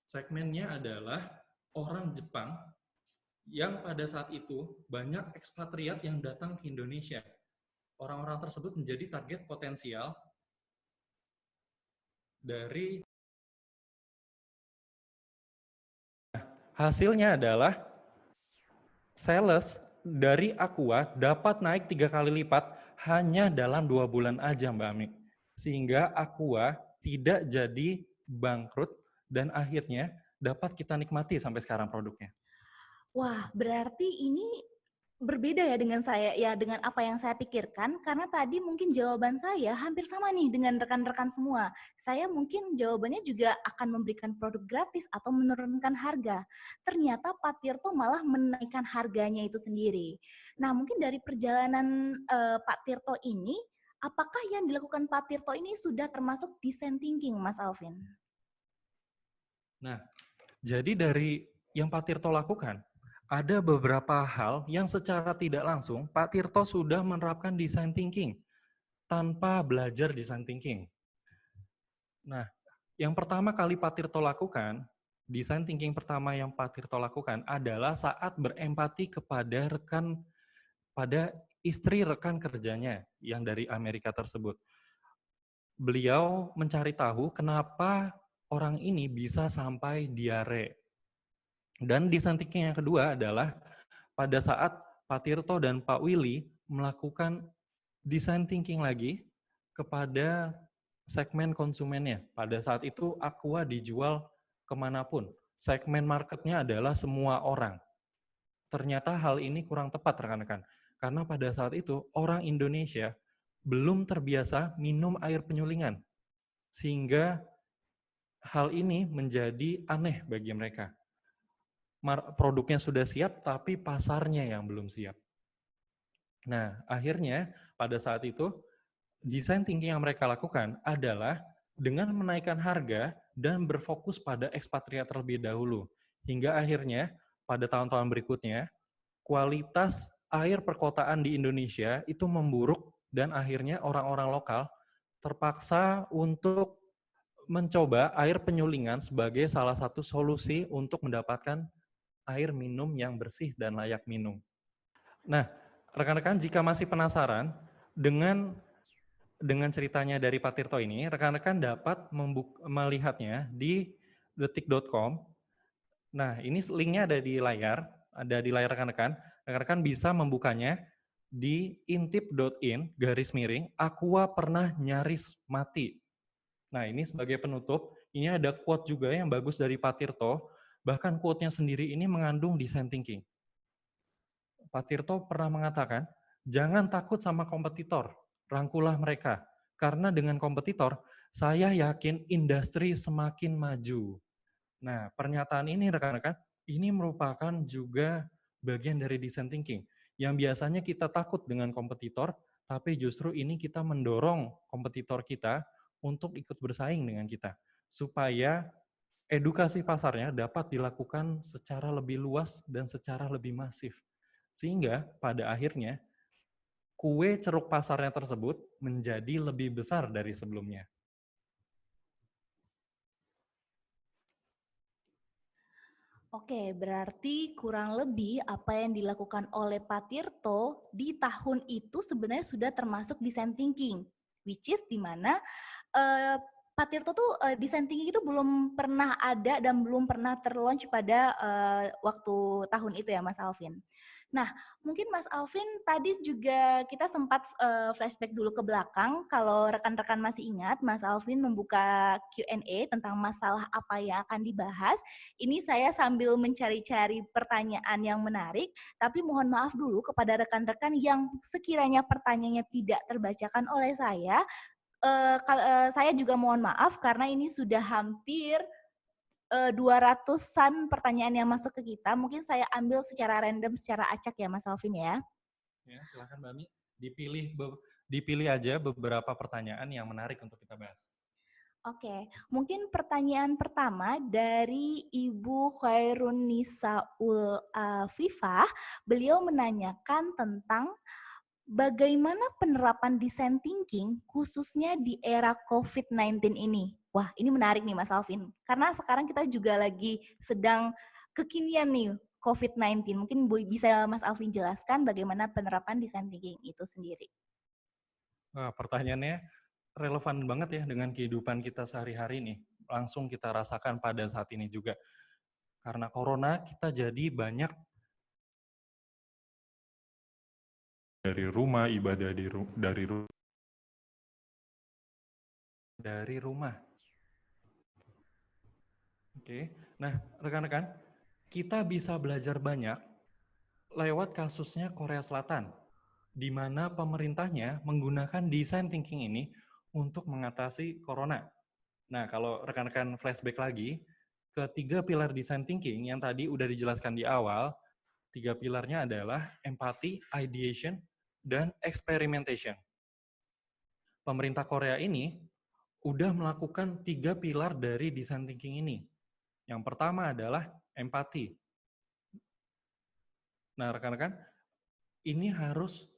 Segmennya adalah orang Jepang yang pada saat itu banyak ekspatriat yang datang ke Indonesia. Orang-orang tersebut menjadi target potensial dari hasilnya adalah sales dari Aqua dapat naik 3 kali lipat hanya dalam 2 bulan aja, Mbak Ami. Sehingga Aqua tidak jadi bangkrut dan akhirnya dapat kita nikmati sampai sekarang produknya. Wah, berarti ini berbeda ya dengan saya, ya dengan apa yang saya pikirkan, karena tadi mungkin jawaban saya hampir sama nih dengan rekan-rekan semua. Saya mungkin jawabannya juga akan memberikan produk gratis atau menurunkan harga. Ternyata Pak Tirto malah menaikkan harganya itu sendiri. Nah, mungkin dari perjalanan Pak Tirto ini, apakah yang dilakukan Pak Tirto ini sudah termasuk design thinking, Mas Alvin? Nah, jadi dari yang Pak Tirto lakukan, ada beberapa hal yang secara tidak langsung Pak Tirto sudah menerapkan design thinking tanpa belajar design thinking. Nah, yang pertama kali Pak Tirto lakukan, design thinking pertama yang Pak Tirto lakukan adalah saat berempati kepada pada istri rekan kerjanya yang dari Amerika tersebut. Beliau mencari tahu kenapa orang ini bisa sampai diare. Dan design thinking yang kedua adalah pada saat Pak Tirto dan Pak Willy melakukan design thinking lagi kepada segmen konsumennya. Pada saat itu Aqua dijual kemanapun. Segmen marketnya adalah semua orang. Ternyata hal ini kurang tepat rekan-rekan. Karena pada saat itu orang Indonesia belum terbiasa minum air penyulingan. Sehingga hal ini menjadi aneh bagi mereka. Produknya sudah siap, tapi pasarnya yang belum siap. Nah, akhirnya pada saat itu, design thinking yang mereka lakukan adalah dengan menaikkan harga dan berfokus pada ekspatriat terlebih dahulu. Hingga akhirnya, pada tahun-tahun berikutnya, kualitas air perkotaan di Indonesia itu memburuk dan akhirnya orang-orang lokal terpaksa untuk mencoba air penyulingan sebagai salah satu solusi untuk mendapatkan air minum yang bersih dan layak minum. Nah, rekan-rekan jika masih penasaran dengan ceritanya dari Pak Tirto ini, rekan-rekan dapat melihatnya di detik.com. Nah, ini linknya ada di layar rekan-rekan. Rekan-rekan bisa membukanya di intip.in, Aqua pernah nyaris mati. Nah, ini sebagai penutup, ini ada quote juga yang bagus dari Pak Tirto. Bahkan quote-nya sendiri ini mengandung design thinking. Pak Tirto pernah mengatakan, jangan takut sama kompetitor, rangkulah mereka. Karena dengan kompetitor, saya yakin industri semakin maju. Nah, pernyataan ini rekan-rekan, ini merupakan juga bagian dari design thinking. Yang biasanya kita takut dengan kompetitor, tapi justru ini kita mendorong kompetitor kita untuk ikut bersaing dengan kita. Supaya edukasi pasarnya dapat dilakukan secara lebih luas dan secara lebih masif. Sehingga pada akhirnya kue ceruk pasarnya tersebut menjadi lebih besar dari sebelumnya. Oke, berarti kurang lebih apa yang dilakukan oleh Pak Tirto di tahun itu sebenarnya sudah termasuk design thinking, which is di mana Pak Tirto tuh design thinking itu belum pernah ada dan belum pernah terlaunch pada waktu tahun itu ya, Mas Alvin. Nah, mungkin Mas Alvin tadi juga kita sempat flashback dulu ke belakang. Kalau rekan-rekan masih ingat, Mas Alvin membuka Q&A tentang masalah apa yang akan dibahas. Ini saya sambil mencari-cari pertanyaan yang menarik, tapi mohon maaf dulu kepada rekan-rekan yang sekiranya pertanyaannya tidak terbacakan oleh saya. Saya juga mohon maaf karena ini sudah hampir 200-an pertanyaan yang masuk ke kita. Mungkin saya ambil secara random, secara acak ya Mas Alvin ya. Ya, silakan Mbak Mi. Dipilih aja beberapa pertanyaan yang menarik untuk kita bahas. Oke, mungkin pertanyaan pertama dari Ibu Khairunnisaul Afifah, beliau menanyakan tentang bagaimana penerapan design thinking khususnya di era COVID-19 ini. Wah, ini menarik nih Mas Alvin, karena sekarang kita juga lagi sedang kekinian nih COVID-19. Mungkin bisa Mas Alvin jelaskan bagaimana penerapan design thinking itu sendiri. Nah, pertanyaannya relevan banget ya dengan kehidupan kita sehari-hari nih. Langsung kita rasakan pada saat ini juga. Karena corona kita jadi banyak dari rumah, ibadah dari rumah. Oke. Nah, rekan-rekan, kita bisa belajar banyak lewat kasusnya Korea Selatan, di mana pemerintahnya menggunakan design thinking ini untuk mengatasi corona. Nah, kalau rekan-rekan flashback lagi, ke 3 pilar design thinking yang tadi udah dijelaskan di awal, 3 pilarnya adalah empathy, ideation, dan experimentation. Pemerintah Korea ini udah melakukan 3 pilar dari design thinking ini. Yang pertama adalah empathy. Nah, rekan-rekan, ini harus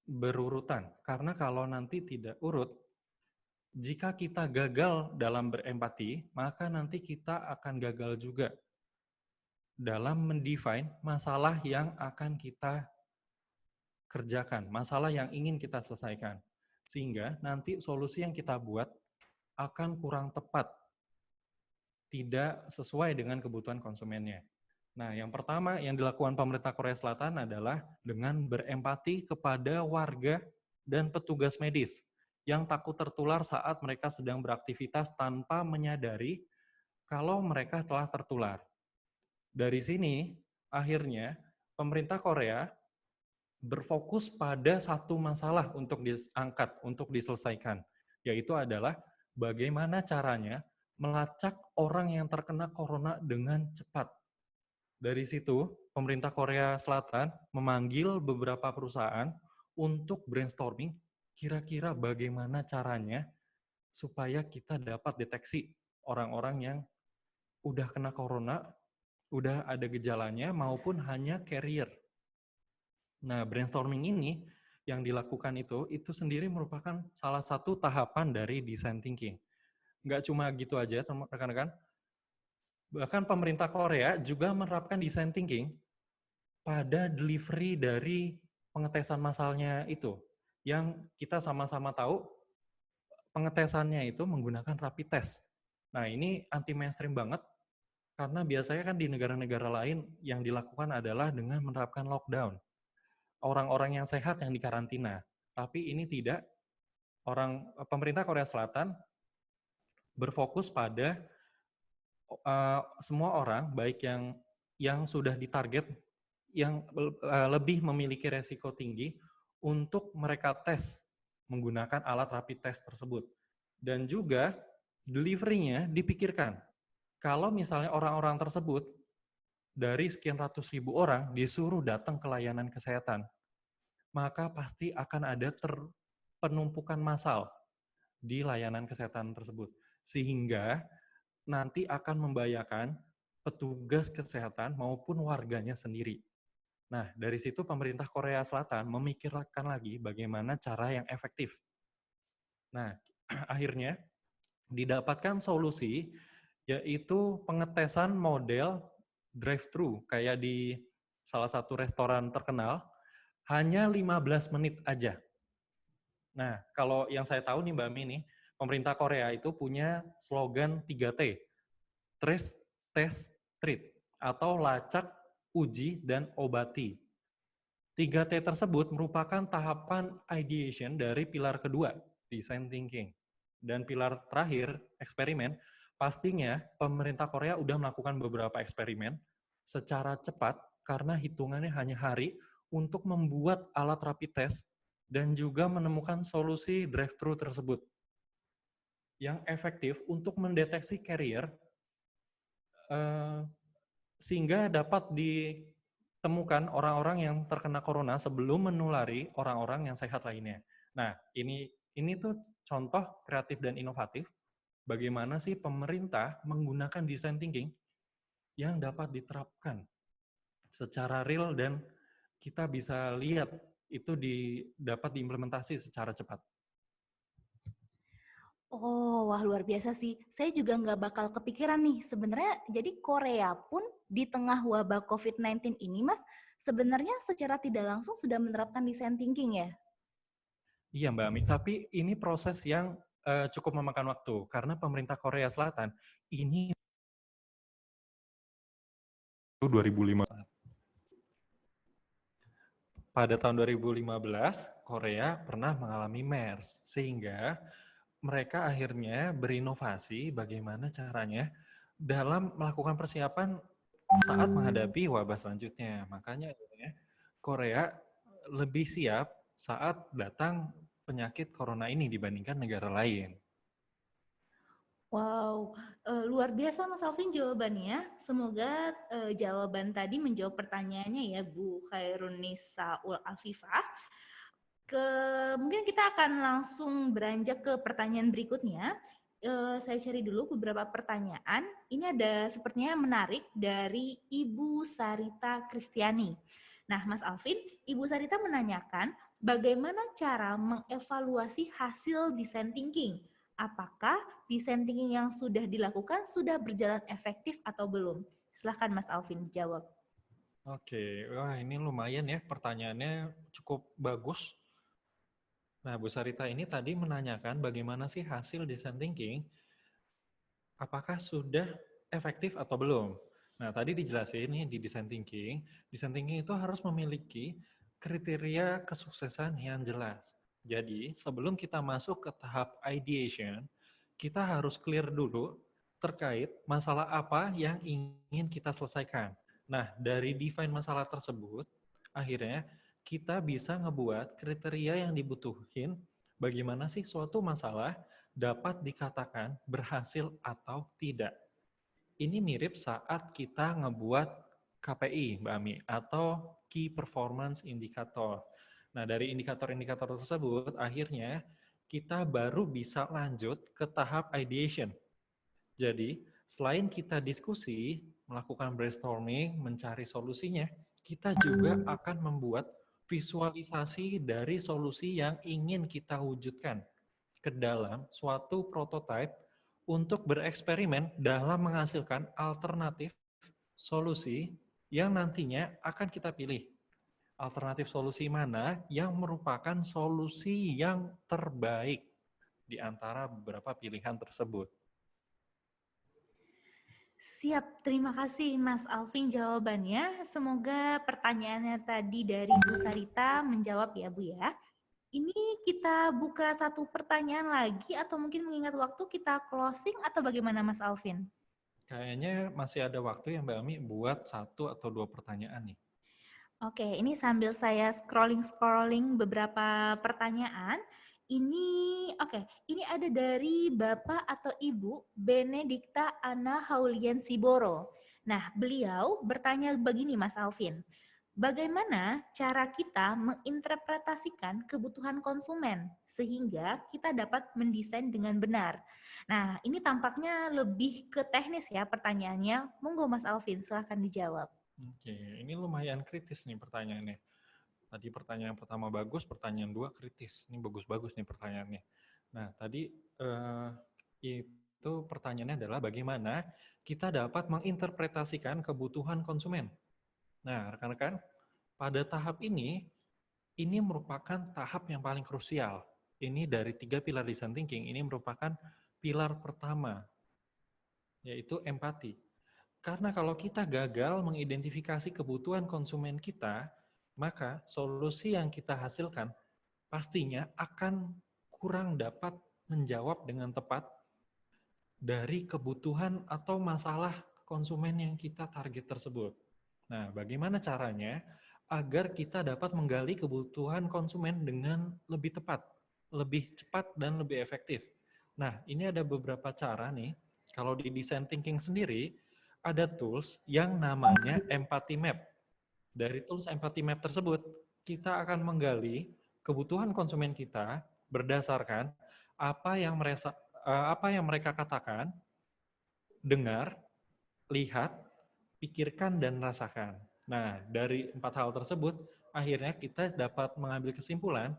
berurutan, karena kalau nanti tidak urut, jika kita gagal dalam berempati, maka nanti kita akan gagal juga dalam mendefine masalah yang akan kita kerjakan, masalah yang ingin kita selesaikan. Sehingga nanti solusi yang kita buat akan kurang tepat, tidak sesuai dengan kebutuhan konsumennya. Nah, yang pertama yang dilakukan pemerintah Korea Selatan adalah dengan berempati kepada warga dan petugas medis yang takut tertular saat mereka sedang beraktivitas tanpa menyadari kalau mereka telah tertular. Dari sini, akhirnya pemerintah Korea berfokus pada satu masalah untuk diangkat, untuk diselesaikan, yaitu adalah bagaimana caranya melacak orang yang terkena corona dengan cepat. Dari situ, pemerintah Korea Selatan memanggil beberapa perusahaan untuk brainstorming kira-kira bagaimana caranya supaya kita dapat deteksi orang-orang yang udah kena corona, udah ada gejalanya maupun hanya carrier. Nah, brainstorming ini yang dilakukan itu sendiri merupakan salah satu tahapan dari design thinking. Nggak cuma gitu aja, rekan-rekan. Bahkan pemerintah Korea juga menerapkan design thinking pada delivery dari pengetesan massalnya itu. Yang kita sama-sama tahu, pengetesannya itu menggunakan rapid test. Nah, ini anti mainstream banget, karena biasanya kan di negara-negara lain yang dilakukan adalah dengan menerapkan lockdown. Orang-orang yang sehat yang dikarantina. Tapi ini tidak. Pemerintah Korea Selatan berfokus pada semua orang, baik yang sudah ditarget, yang lebih memiliki resiko tinggi, untuk mereka tes menggunakan alat rapid test tersebut. Dan juga delivery-nya dipikirkan. Kalau misalnya orang-orang tersebut dari sekian ratus ribu orang disuruh datang ke layanan kesehatan, maka pasti akan ada penumpukan massal di layanan kesehatan tersebut. Sehingga nanti akan membahayakan petugas kesehatan maupun warganya sendiri. Nah, dari situ pemerintah Korea Selatan memikirkan lagi bagaimana cara yang efektif. Nah, akhirnya didapatkan solusi, yaitu pengetesan model drive-thru, kayak di salah satu restoran terkenal, hanya 15 menit aja. Nah, kalau yang saya tahu nih Mbak Mi nih, pemerintah Korea itu punya slogan 3T, trace, test, treat, atau lacak, uji, dan obati. 3T tersebut merupakan tahapan ideation dari pilar kedua, design thinking. Dan pilar terakhir, eksperimen, pastinya pemerintah Korea udah melakukan beberapa eksperimen secara cepat karena hitungannya hanya hari untuk membuat alat rapid test dan juga menemukan solusi drive-thru tersebut yang efektif untuk mendeteksi carrier sehingga dapat ditemukan orang-orang yang terkena corona sebelum menulari orang-orang yang sehat lainnya. Nah, ini tuh contoh kreatif dan inovatif bagaimana sih pemerintah menggunakan design thinking yang dapat diterapkan secara real dan kita bisa lihat itu dapat diimplementasi secara cepat. Oh, wah luar biasa sih. Saya juga nggak bakal kepikiran nih. Sebenarnya jadi Korea pun di tengah wabah COVID-19 ini, Mas, sebenarnya secara tidak langsung sudah menerapkan design thinking ya? Iya Mbak Ami, tapi ini proses yang cukup memakan waktu karena pemerintah Korea Selatan ini 2005. pada tahun 2015 Korea pernah mengalami MERS sehingga mereka akhirnya berinovasi bagaimana caranya dalam melakukan persiapan saat menghadapi wabah selanjutnya. Makanya akhirnya Korea lebih siap saat datang penyakit corona ini dibandingkan negara lain. Wow, luar biasa Mas Alvin jawabannya. Semoga jawaban tadi menjawab pertanyaannya ya Bu Khairunisa Ul Afifah. Mungkin kita akan langsung beranjak ke pertanyaan berikutnya. Saya cari dulu beberapa pertanyaan. Ini ada sepertinya menarik dari Ibu Sarita Kristiani. Nah, Mas Alvin, Ibu Sarita menanyakan bagaimana cara mengevaluasi hasil design thinking. Apakah design thinking yang sudah dilakukan sudah berjalan efektif atau belum? Silahkan Mas Alvin jawab. Oke, wah ini lumayan ya pertanyaannya cukup bagus. Nah, Bu Sarita ini tadi menanyakan bagaimana sih hasil design thinking, apakah sudah efektif atau belum. Nah, tadi dijelasin nih di design thinking itu harus memiliki kriteria kesuksesan yang jelas. Jadi, sebelum kita masuk ke tahap ideation, kita harus clear dulu terkait masalah apa yang ingin kita selesaikan. Nah, dari define masalah tersebut, akhirnya kita bisa ngebuat kriteria yang dibutuhin bagaimana sih suatu masalah dapat dikatakan berhasil atau tidak. Ini mirip saat kita ngebuat KPI, Mbak Ami, atau Key Performance Indicator. Nah, dari indikator-indikator tersebut, akhirnya kita baru bisa lanjut ke tahap ideation. Jadi, selain kita diskusi, melakukan brainstorming, mencari solusinya, kita juga akan membuat visualisasi dari solusi yang ingin kita wujudkan ke dalam suatu prototipe untuk bereksperimen dalam menghasilkan alternatif solusi yang nantinya akan kita pilih. Alternatif solusi mana yang merupakan solusi yang terbaik di antara beberapa pilihan tersebut. Siap, terima kasih Mas Alvin jawabannya. Semoga pertanyaannya tadi dari Bu Sarita menjawab ya Bu ya. Ini kita buka satu pertanyaan lagi atau mungkin mengingat waktu kita closing atau bagaimana Mas Alvin? Kayaknya masih ada waktu ya Mbak Ami buat 1 atau 2 pertanyaan nih. Oke, ini sambil saya scrolling beberapa pertanyaan. Ini ada dari Bapak atau Ibu Benedikta Anna Haulian Siboro. Nah, beliau bertanya begini Mas Alvin. Bagaimana cara kita menginterpretasikan kebutuhan konsumen sehingga kita dapat mendesain dengan benar? Nah, ini tampaknya lebih ke teknis ya pertanyaannya. Monggo Mas Alvin, silahkan dijawab. Oke, ini lumayan kritis nih pertanyaannya. Tadi pertanyaan pertama bagus, pertanyaan 2 kritis. Ini bagus-bagus nih pertanyaannya. Nah, tadi itu pertanyaannya adalah bagaimana kita dapat menginterpretasikan kebutuhan konsumen. Nah, rekan-rekan, pada tahap ini merupakan tahap yang paling krusial. Ini dari 3 pilar design thinking, ini merupakan pilar pertama, yaitu empati. Karena kalau kita gagal mengidentifikasi kebutuhan konsumen kita, maka solusi yang kita hasilkan pastinya akan kurang dapat menjawab dengan tepat dari kebutuhan atau masalah konsumen yang kita target tersebut. Nah, bagaimana caranya agar kita dapat menggali kebutuhan konsumen dengan lebih tepat, lebih cepat, dan lebih efektif? Nah, ini ada beberapa cara nih. Kalau di design thinking sendiri, ada tools yang namanya empathy map. Dari tools empathy map tersebut, kita akan menggali kebutuhan konsumen kita berdasarkan apa yang apa yang mereka katakan, dengar, lihat, pikirkan, dan rasakan. Nah, dari 4 hal tersebut, akhirnya kita dapat mengambil kesimpulan,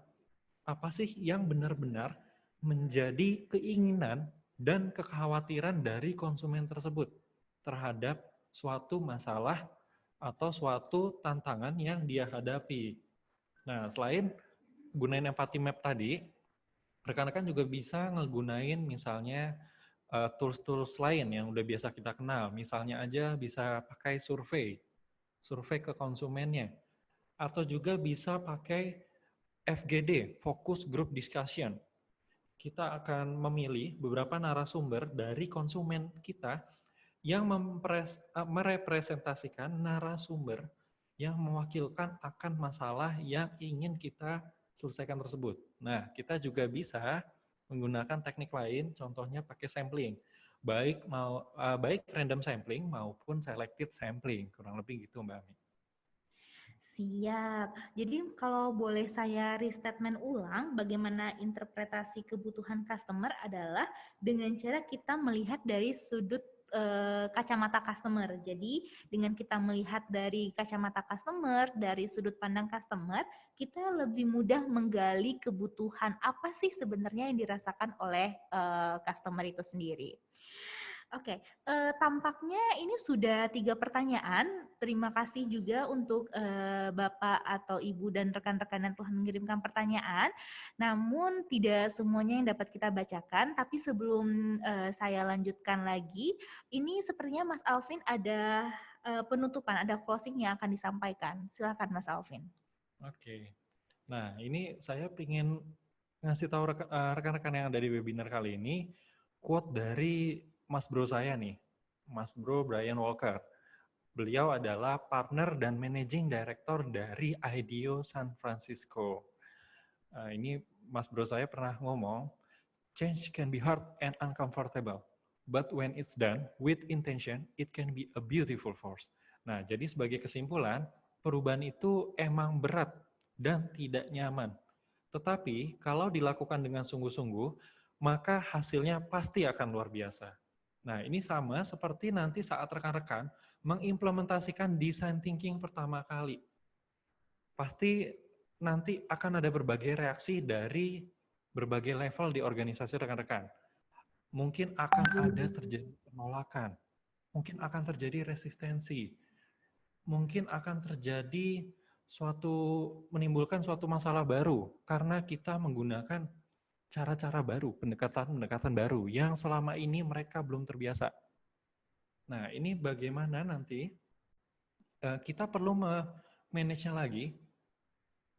apa sih yang benar-benar menjadi keinginan dan kekhawatiran dari konsumen tersebut terhadap suatu masalah atau suatu tantangan yang dia hadapi. Nah, selain gunain empathy map tadi, rekan-rekan juga bisa ngegunain misalnya tools-tools lain yang udah biasa kita kenal. Misalnya aja bisa pakai survei ke konsumennya. Atau juga bisa pakai FGD, Focus Group Discussion. Kita akan memilih beberapa narasumber dari konsumen kita yang merepresentasikan narasumber yang mewakilkan akan masalah yang ingin kita selesaikan tersebut. Nah, kita juga bisa menggunakan teknik lain, contohnya pakai sampling. Baik random sampling maupun selected sampling, kurang lebih gitu Mbak Ami. Siap. Jadi kalau boleh saya restatement ulang, bagaimana interpretasi kebutuhan customer adalah dengan cara kita melihat dari sudut kacamata customer. Jadi dengan kita melihat dari kacamata customer, dari sudut pandang customer, kita lebih mudah menggali kebutuhan apa sih sebenarnya yang dirasakan oleh customer itu sendiri. Oke, tampaknya ini sudah 3 pertanyaan. Terima kasih juga untuk Bapak atau Ibu dan rekan-rekan yang telah mengirimkan pertanyaan. Namun tidak semuanya yang dapat kita bacakan, tapi sebelum saya lanjutkan lagi, ini sepertinya Mas Alvin ada penutupan, ada closing yang akan disampaikan. Silakan Mas Alvin. Oke. Nah, ini saya ingin ngasih tahu rekan-rekan yang ada di webinar kali ini, quote dari Mas Bro saya nih, Mas Bro Brian Walker. Beliau adalah partner dan managing director dari IDEO San Francisco. Ini Mas Bro saya pernah ngomong, change can be hard and uncomfortable, but when it's done with intention, it can be a beautiful force. Nah, jadi sebagai kesimpulan, perubahan itu emang berat dan tidak nyaman. Tetapi kalau dilakukan dengan sungguh-sungguh, maka hasilnya pasti akan luar biasa. Nah, ini sama seperti nanti saat rekan-rekan mengimplementasikan design thinking pertama kali. Pasti nanti akan ada berbagai reaksi dari berbagai level di organisasi rekan-rekan. Mungkin akan ada terjadi penolakan, mungkin akan terjadi resistensi, mungkin akan terjadi menimbulkan suatu masalah baru karena kita menggunakan cara-cara baru, pendekatan-pendekatan baru yang selama ini mereka belum terbiasa. Nah, ini bagaimana nanti kita perlu memanage-nya lagi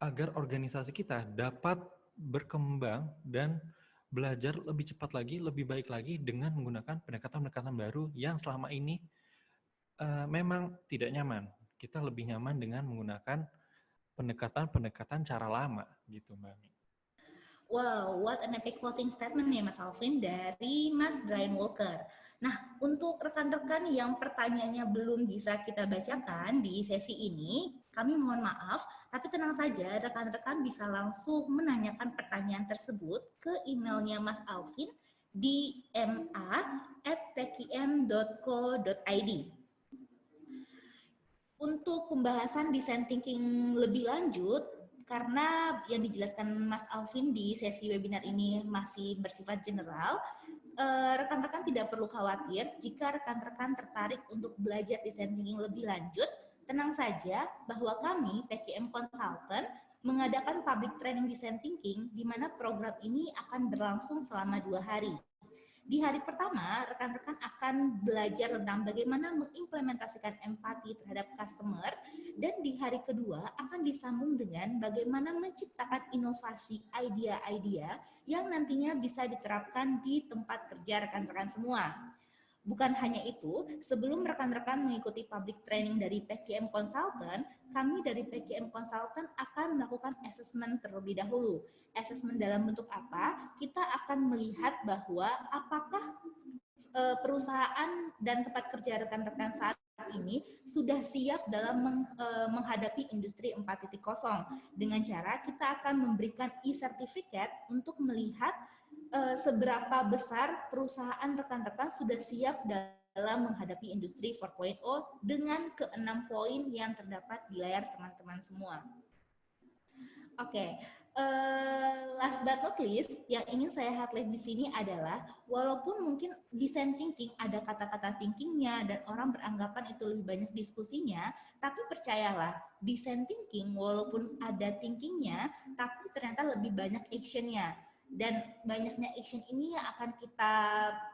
agar organisasi kita dapat berkembang dan belajar lebih cepat lagi, lebih baik lagi dengan menggunakan pendekatan-pendekatan baru yang selama ini memang tidak nyaman. Kita lebih nyaman dengan menggunakan pendekatan-pendekatan cara lama gitu, Mbak Ami. Wow, what an epic closing statement ya Mas Alvin dari Mas Brian Walker. Nah, untuk rekan-rekan yang pertanyaannya belum bisa kita bacakan di sesi ini, kami mohon maaf, tapi tenang saja rekan-rekan bisa langsung menanyakan pertanyaan tersebut ke emailnya Mas Alvin di ma@tkim.co.id. Untuk pembahasan design thinking lebih lanjut, karena yang dijelaskan Mas Alvin di sesi webinar ini masih bersifat general, rekan-rekan tidak perlu khawatir jika rekan-rekan tertarik untuk belajar design thinking lebih lanjut. Tenang saja bahwa kami, PKM Consultant, mengadakan public training design thinking di mana program ini akan berlangsung selama 2 hari. Di hari pertama, rekan-rekan akan belajar tentang bagaimana mengimplementasikan empati terhadap customer, dan di hari kedua akan disambung dengan bagaimana menciptakan inovasi idea-idea yang nantinya bisa diterapkan di tempat kerja rekan-rekan semua. Bukan hanya itu, sebelum rekan-rekan mengikuti public training dari PKM Consultant, kami dari PKM Consultant akan melakukan assessment terlebih dahulu. Assessment dalam bentuk apa? Kita akan melihat bahwa apakah perusahaan dan tempat kerja rekan-rekan saat ini sudah siap dalam menghadapi industri 4.0. Dengan cara kita akan memberikan e-certificate untuk melihat seberapa besar perusahaan rekan-rekan sudah siap dalam menghadapi industri 4.0 dengan ke-6 poin yang terdapat di layar teman-teman semua. Oke, last but not least, yang ingin saya highlight di sini adalah walaupun mungkin design thinking ada kata-kata thinkingnya dan orang beranggapan itu lebih banyak diskusinya, tapi percayalah, design thinking walaupun ada thinkingnya, tapi ternyata lebih banyak actionnya. Dan banyaknya action ini yang akan kita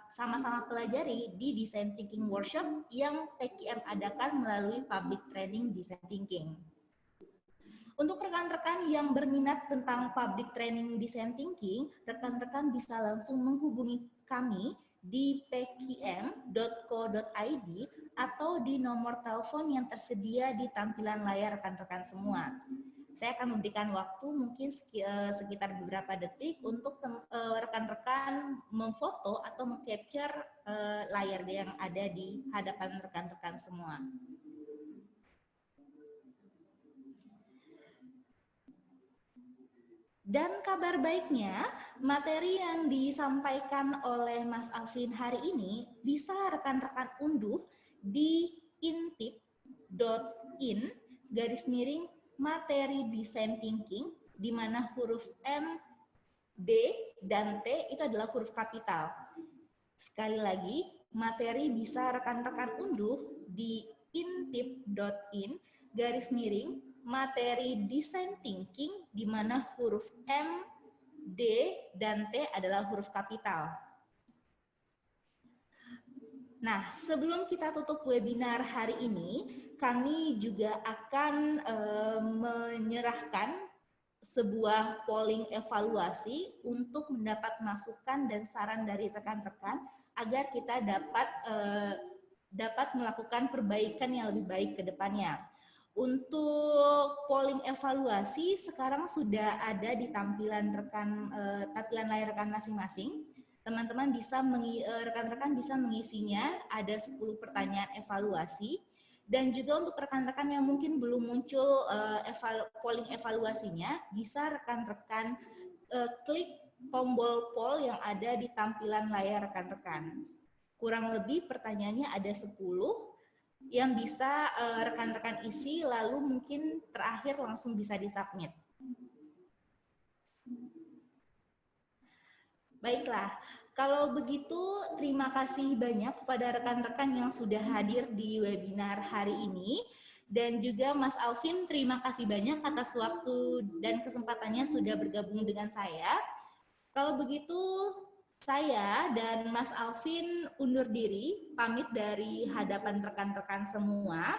sama-sama pelajari di Design Thinking Workshop yang PKM adakan melalui Public Training Design Thinking. Untuk rekan-rekan yang berminat tentang Public Training Design Thinking, rekan-rekan bisa langsung menghubungi kami di pkm.co.id atau di nomor telepon yang tersedia di tampilan layar rekan-rekan semua. Saya akan memberikan waktu mungkin sekitar beberapa detik untuk rekan-rekan memfoto atau mengcapture layar yang ada di hadapan rekan-rekan semua. Dan kabar baiknya, materi yang disampaikan oleh Mas Alvin hari ini bisa rekan-rekan unduh di intip.in materi design thinking, di mana huruf M, D, dan T itu adalah huruf kapital. Sekali lagi, materi bisa rekan-rekan unduh di intip.in materi design thinking, di mana huruf M, D, dan T adalah huruf kapital. Nah, sebelum kita tutup webinar hari ini, kami juga akan menyerahkan sebuah polling evaluasi untuk mendapat masukan dan saran dari rekan-rekan agar kita dapat melakukan perbaikan yang lebih baik ke depannya. Untuk polling evaluasi sekarang sudah ada di tampilan layar rekan masing-masing. Teman-teman rekan-rekan bisa mengisinya, ada 10 pertanyaan evaluasi, dan juga untuk rekan-rekan yang mungkin belum muncul polling evaluasinya, bisa rekan-rekan klik tombol poll yang ada di tampilan layar rekan-rekan. Kurang lebih pertanyaannya ada 10 yang bisa rekan-rekan isi, lalu mungkin terakhir langsung bisa disubmit. Baiklah, kalau begitu terima kasih banyak kepada rekan-rekan yang sudah hadir di webinar hari ini. Dan juga Mas Alvin, terima kasih banyak atas waktu dan kesempatannya sudah bergabung dengan saya. Kalau begitu, saya dan Mas Alvin undur diri, pamit dari hadapan rekan-rekan semua.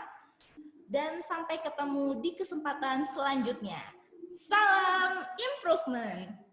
Dan sampai ketemu di kesempatan selanjutnya. Salam improvement!